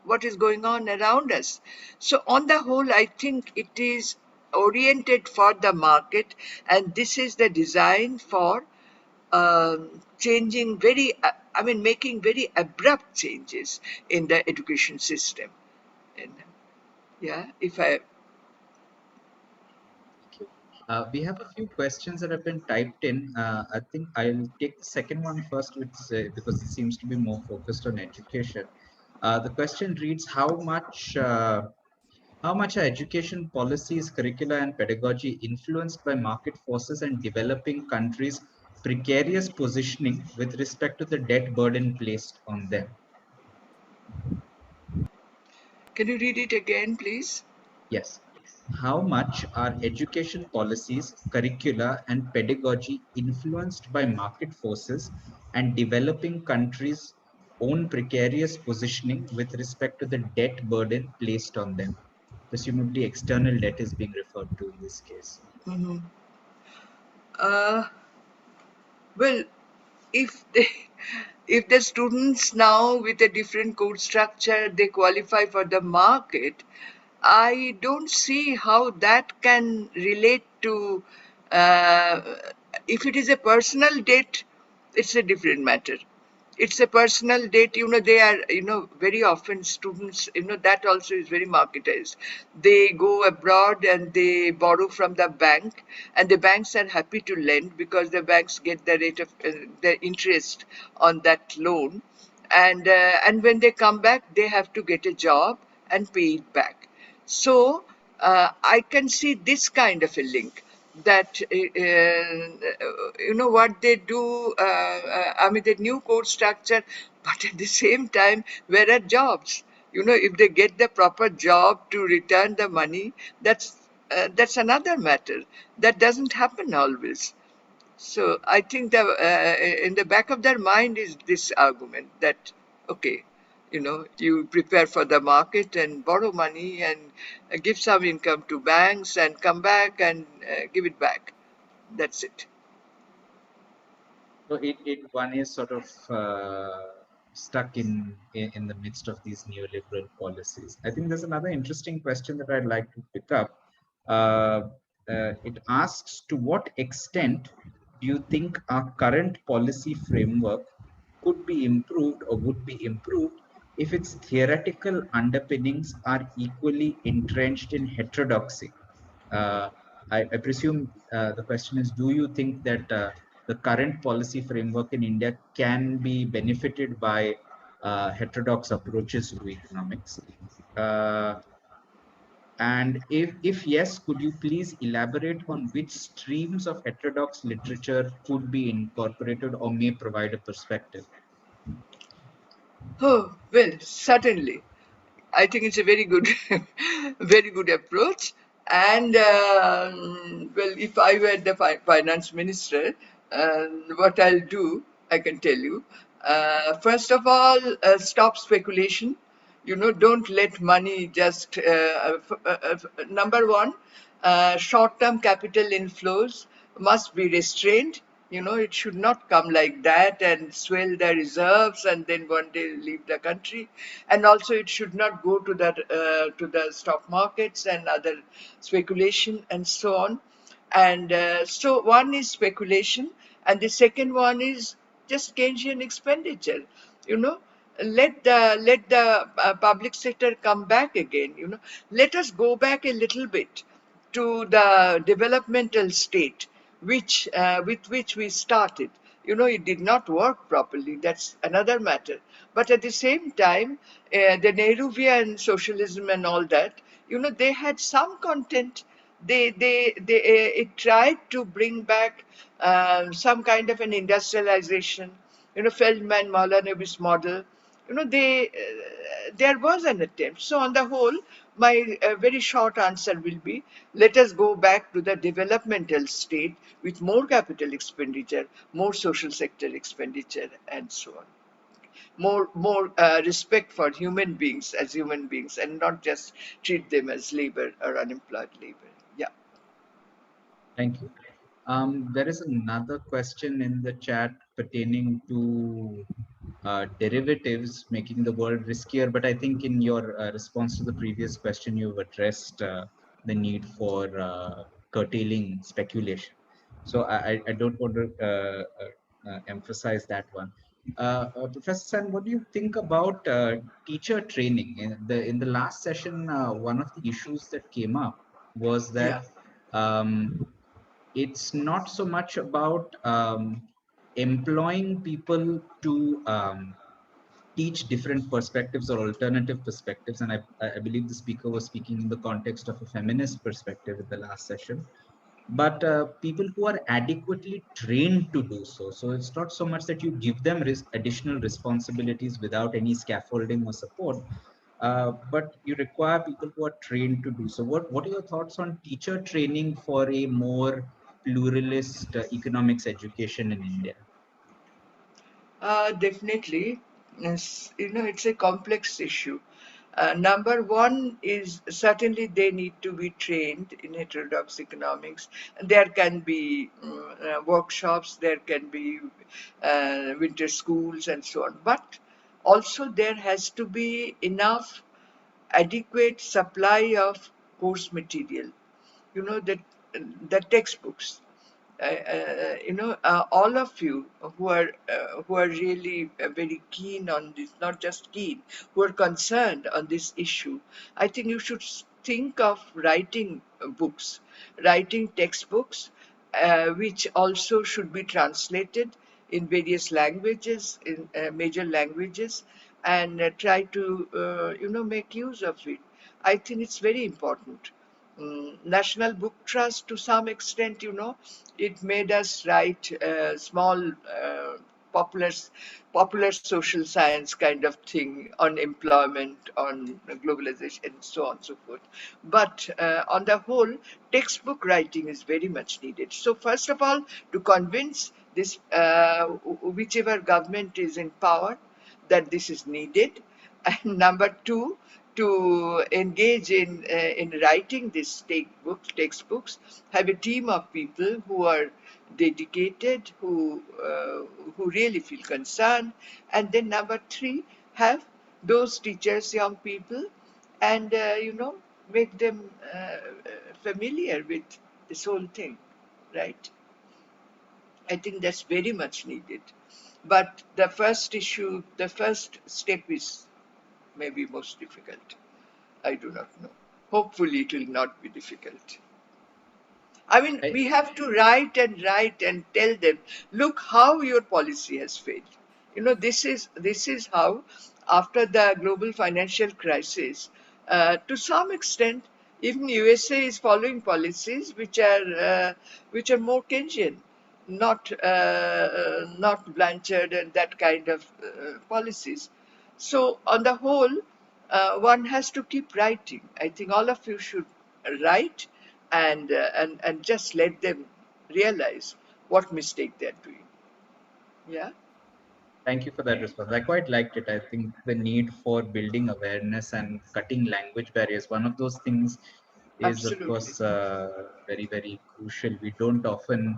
what is going on around us. So, on the whole, I think it is oriented for the market, and this is the design for changing making very abrupt changes in the education system. And yeah, if I. Thank you. We have a few questions that have been typed in. I think I'll take the second one first, which because it seems to be more focused on education. The question reads: How much are education policies, curricula, and pedagogy influenced by market forces and developing countries' precarious positioning with respect to the debt burden placed on them? Can you read it again, please? Yes. How much are education policies, curricula, and pedagogy influenced by market forces and developing countries' own precarious positioning with respect to the debt burden placed on them? Presumably, external debt is being referred to in this case. Mhm. Uh, well, if they, if the students now with a different code structure they qualify for the market, I don't see how that can relate to. Uh, if it is a personal debt, it's a different matter. It's a personal debt. They are, very often students, that also is very marketized. They go abroad and they borrow from the bank, and the banks are happy to lend because the banks get the rate of the interest on that loan. And when they come back, they have to get a job and pay it back. So I can see this kind of a link, that what they do. The new code structure, but at the same time, where are jobs? If they get the proper job to return the money, that's another matter. That doesn't happen always. So I think that in the back of their mind is this argument that, okay, you prepare for the market and borrow money and give some income to banks and come back and give it back. That's it. So one is sort of stuck in the midst of these neoliberal policies. I think there's another interesting question that I'd like to pick up. Uh, it asks, to what extent do you think our current policy framework could be improved or would be improved if its theoretical underpinnings are equally entrenched in heterodoxy? Uh, I presume the question is, do you think that the current policy framework in India can be benefited by heterodox approaches to economics? Uh, and if yes, could you please elaborate on which streams of heterodox literature could be incorporated or may provide a perspective? Oh, well, certainly. I think it's a very good, very good approach. And well, if I were the finance minister, what I'll do, I can tell you. First of all, stop speculation. Don't let money just. Number one, short-term capital inflows must be restrained. It should not come like that and swell the reserves and then one day leave the country. And also, it should not go to the stock markets and other speculation and so on. And so, one is speculation, and the second one is just Keynesian expenditure. You know, let the public sector come back again. Let us go back a little bit to the developmental state with which we started. It did not work properly. That's another matter. But at the same time, the Nehruvian socialism and all that, they had some content. It tried to bring back some kind of an industrialization. Feldman Malanavis model, there was an attempt. So on the whole, my very short answer will be, let us go back to the developmental state with more capital expenditure, more social sector expenditure, and so on. More respect for human beings as human beings, and not just treat them as labor or unemployed labor. Yeah. Thank you. There is another question in the chat pertaining to derivatives making the world riskier, but I think in your response to the previous question, you've addressed the need for curtailing speculation. So I don't want to emphasize that one. Professor San, what do you think about teacher training? In the last session, one of the issues that came up was Yeah. that it's not so much about employing people to teach different perspectives or alternative perspectives. And I believe the speaker was speaking in the context of a feminist perspective in the last session, but people who are adequately trained to do so. So it's not so much that you give them additional responsibilities without any scaffolding or support, but you require people who are trained to do so. What are your thoughts on teacher training for a more pluralist economics education in India? Definitely. Yes, it's a complex issue. Number one is certainly they need to be trained in heterodox economics. There can be workshops, there can be winter schools, and so on. But also there has to be enough adequate supply of course material. That the textbooks, all of you who are really very keen on this, not just keen, who are concerned on this issue, I think you should think of writing books, writing textbooks, which also should be translated in various languages, in major languages, and try to make use of it. I think it's very important. National Book Trust, to some extent, it made us write small popular popular social science kind of thing on employment, on globalization, and so on and so forth. But on the whole, textbook writing is very much needed. So first of all, to convince this whichever government is in power that this is needed, and number two, to engage in writing these textbooks, have a team of people who are dedicated, who really feel concerned, and then number three, have those teachers, young people, and make them familiar with this whole thing, right? I think that's very much needed. But the first issue, the first step is maybe most difficult. I do not know. Hopefully, it will not be difficult. I mean, I, we have to write and tell them, look how your policy has failed. This is how, after the global financial crisis, to some extent, even USA is following policies which are more Keynesian, not Blanchard and that kind of policies. So on the whole, one has to keep writing. I think all of you should write, and just let them realize what mistake they're doing. Yeah. Thank you for that response. I quite liked it. I think the need for building awareness and cutting language barriers, one of those things is, of Absolutely. course, very, very crucial. We don't often,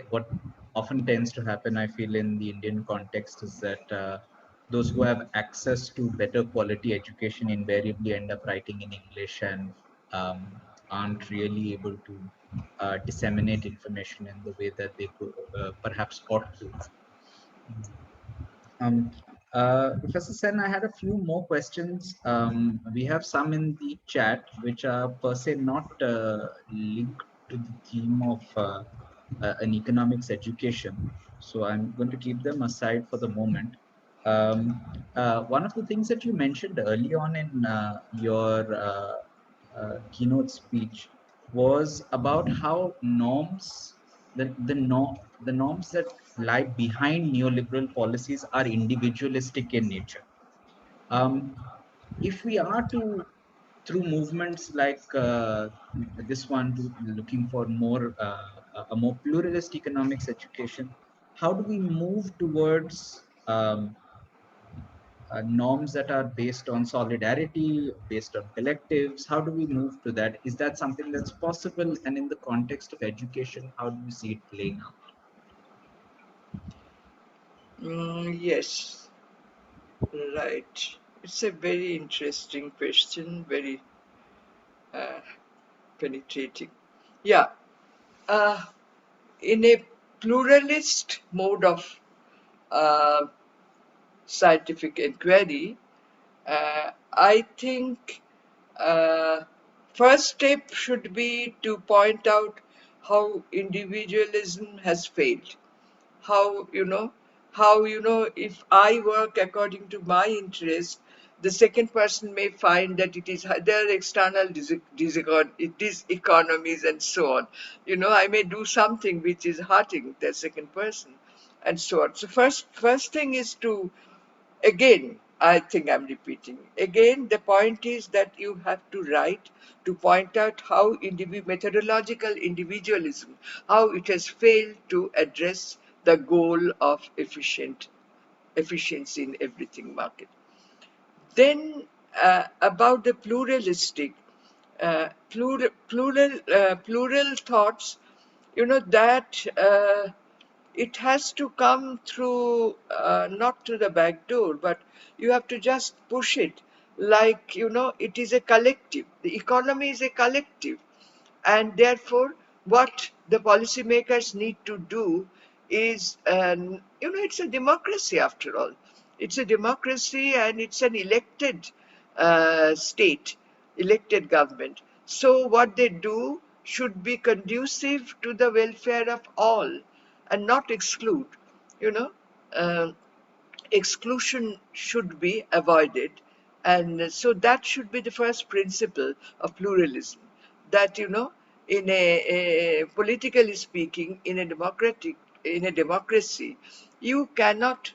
what often tends to happen, I feel, in the Indian context is that those who have access to better quality education invariably end up writing in English and aren't really able to disseminate information in the way that they could, perhaps ought to. Um, Professor Sen, I had a few more questions. We have some in the chat which are per se not linked to the theme of an economics education. So I'm going to keep them aside for the moment. One of the things that you mentioned early on in your keynote speech was about how norms, the norms that lie behind neoliberal policies are individualistic in nature. If we are to, through movements like this one, to looking for more a more pluralist economics education, how do we move towards norms that are based on solidarity, based on collectives? How do we move to that? Is that something that's possible? And in the context of education, how do you see it playing out? Yes, right. It's a very interesting question, very penetrating. Yeah, uh, in a pluralist mode of uh, scientific inquiry, I think first step should be to point out how individualism has failed. How if I work according to my interest, the second person may find that it is there are external diseconomies and so on. I may do something which is hurting the second person, and so on. So first thing is to, again, I think I'm repeating. Again, the point is that you have to write to point out how methodological individualism, how it has failed to address the goal of efficiency in everything market. Then about the pluralistic, plural thoughts, that it has to come through, not through the back door, but you have to just push it. Like, it is a collective. The economy is a collective, and therefore what the policymakers need to do is, it's a democracy after all. It's a democracy, and it's an elected state, elected government. So what they do should be conducive to the welfare of all and not exclude. you know uh, Exclusion should be avoided. And so that should be the first principle of pluralism, that, in politically speaking, in a democracy, you cannot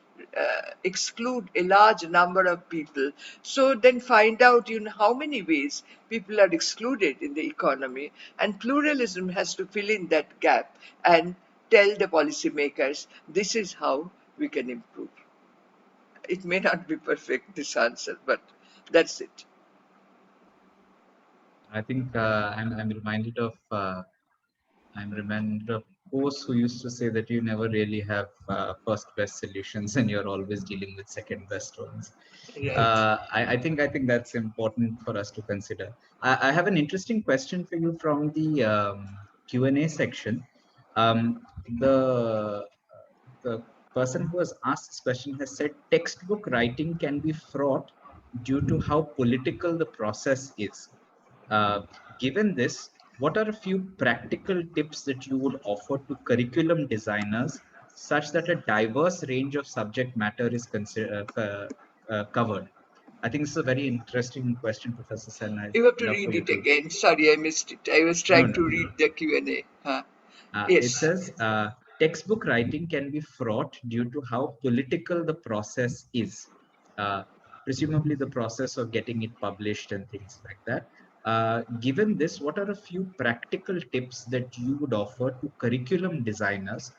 exclude a large number of people. So then find out, how many ways people are excluded in the economy, and pluralism has to fill in that gap and tell the policymakers, this is how we can improve. It may not be perfect, this answer, but that's it. I think I'm reminded of hosts who used to say that you never really have first best solutions and you're always dealing with second best ones. Right. I think that's important for us to consider. I have an interesting question for you from the Q&A section. The person who has asked this question has said textbook writing can be fraught due to how political the process is. Uh, Given this, what are a few practical tips that you would offer to curriculum designers such that a diverse range of subject matter is covered? I think this is a very interesting question, Professor Sen. I'd You have to love for read you it to. again. Sorry, I missed it. I was No, trying no, to no. read the Q&A. Huh? It Yes. says textbook writing can be fraught due to how political the process is. Uh, Presumably, the process of getting it published and things like that. Given this, what are a few practical tips that you would offer to curriculum designers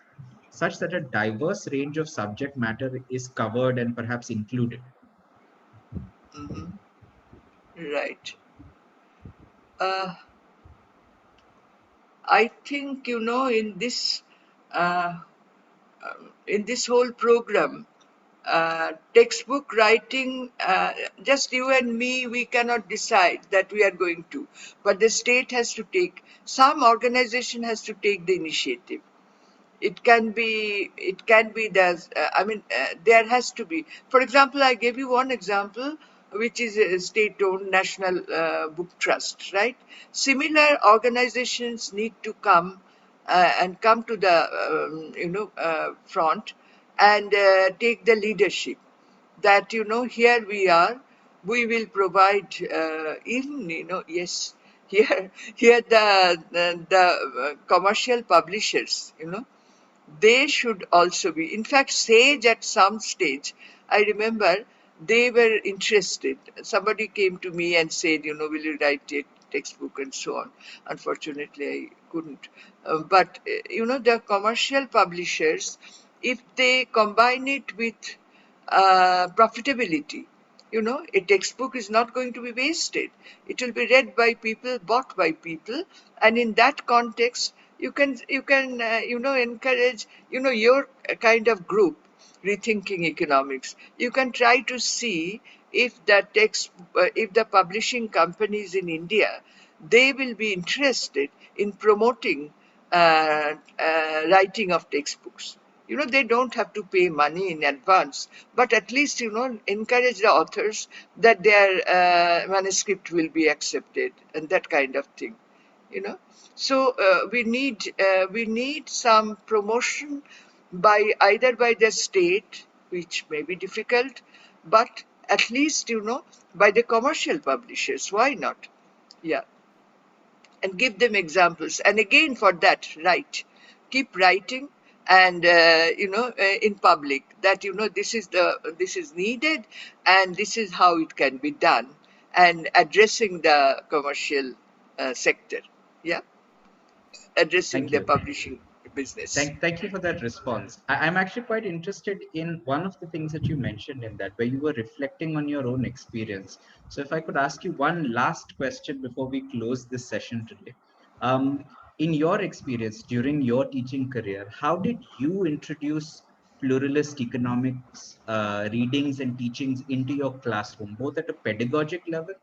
such that a diverse range of subject matter is covered and perhaps included? Hmm. Right. Uh, I think, uh, in this whole program, textbook writing, just you and me, we cannot decide that we are going to, but the state has to take, some organization has to take the initiative. It can be there's there has to be, for example, I gave you one example, which is a state owned national book trust, right? Similar organizations need to come and come to the front and take the leadership, that, here we are, we will provide, even, yes, here the commercial publishers, they should also be. In fact, Sage at some stage, I remember they were interested. Somebody came to me and said, will you write a textbook and so on. Unfortunately, I couldn't. But, the commercial publishers, if they combine it with profitability, a textbook is not going to be wasted. It will be read by people, bought by people, and in that context, you can encourage your kind of group, rethinking economics. You can try to see if if the publishing companies in India, they will be interested in promoting writing of textbooks. They don't have to pay money in advance, but at least encourage the authors that their manuscript will be accepted and that kind of thing. you know so we need some promotion by either by the state, which may be difficult, but at least by the commercial publishers. Why not? Yeah. And give them examples, and again, for that, write, keep writing, and in public, that this is needed, and this is how it can be done, and addressing the commercial sector. Yeah. Addressing Thank the you. publishing business. Thank you for that response. I'm actually quite interested in one of the things that you mentioned in that, where you were reflecting on your own experience. So, if I could ask you one last question before we close this session today. Um, in your experience during your teaching career, how did you introduce pluralist economics readings and teachings into your classroom, both at a pedagogic level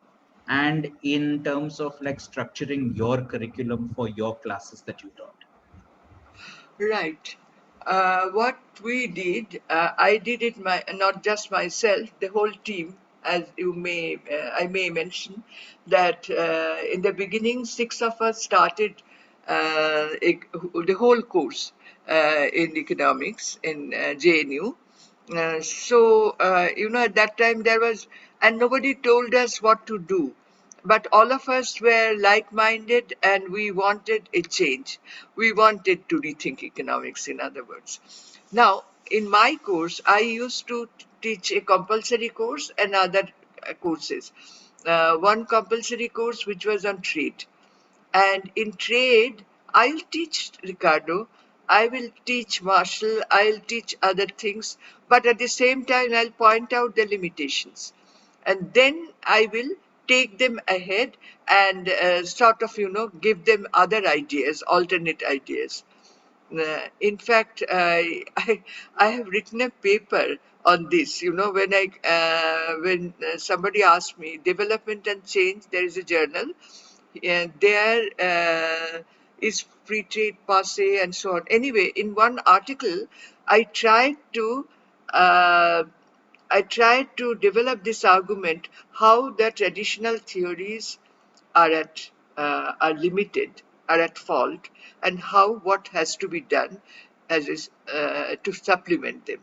and in terms of like structuring your curriculum for your classes that you taught? Right. What we did, I did it not just myself, the whole team. As I may mention that in the beginning, six of us started the whole course in economics in JNU. At that time there was, and nobody told us what to do, but all of us were like-minded, and we wanted a change. We wanted to rethink economics, in other words. Now, in my course, I used to teach a compulsory course and other courses. One compulsory course which was on trade, and in trade, I'll teach Ricardo, I will teach Marshall, I'll teach other things, but at the same time, I'll point out the limitations. And then I will take them ahead and sort of, give them other ideas, alternate ideas. In fact, I have written a paper on this. When somebody asked me development and change, there is a journal, and there is free trade passe and so on. Anyway, in one article, I tried to uh, develop this argument how the traditional theories are limited, are at fault, and how what has to be done as is to supplement them.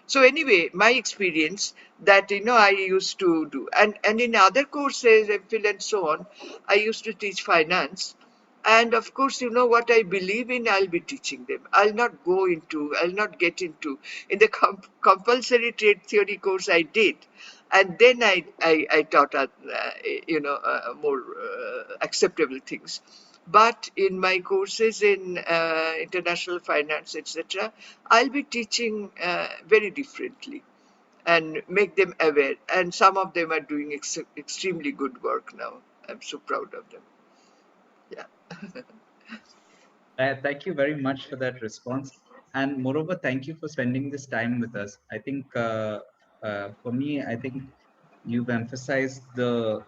So anyway, my experience that I used to do, and in other courses, MPhil and so on, I used to teach finance. And of course, what I believe in, I'll be teaching them. I'll not get into. In the compulsory trade theory course I did, and then I taught, more acceptable things. But in my courses in international finance, etc., I'll be teaching very differently and make them aware. And some of them are doing extremely good work now. I'm so proud of them. Yeah. Thank you very much for that response. And moreover, thank you for spending this time with us. I think for me, I think you've emphasized the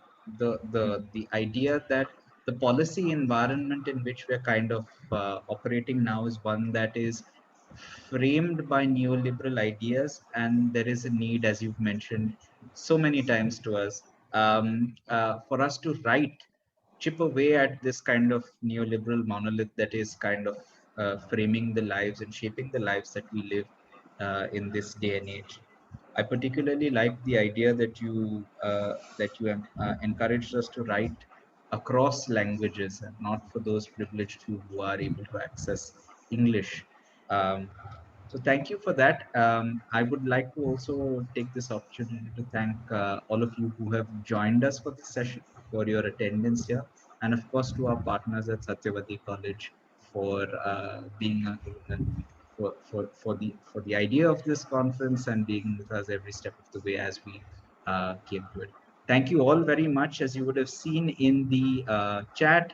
idea that the policy environment in which we're kind of operating now is one that is framed by neoliberal ideas, and there is a need, as you've mentioned so many times to us, for us to chip away at this kind of neoliberal monolith that is kind of framing the lives and shaping the lives that we live in this day and age. I particularly like the idea that you encouraged us to write across languages, and not for those privileged few who are able to access English. So thank you for that. I would like to also take this opportunity to thank all of you who have joined us for this session, for your attendance here, and of course to our partners at Satyavati College for being for the idea of this conference and being with us every step of the way as we came to it. Thank you all very much. As you would have seen in the chat,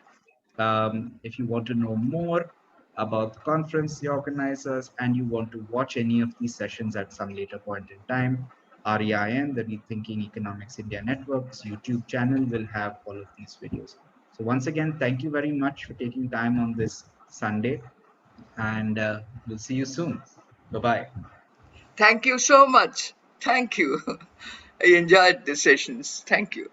if you want to know more about the conference, the organizers, and you want to watch any of these sessions at some later point in time, REIN, the Rethinking Economics India Network's YouTube channel will have all of these videos. So once again, thank you very much for taking time on this Sunday, and we'll see you soon. Bye-bye. Thank you so much. Thank you. I enjoyed the sessions. Thank you.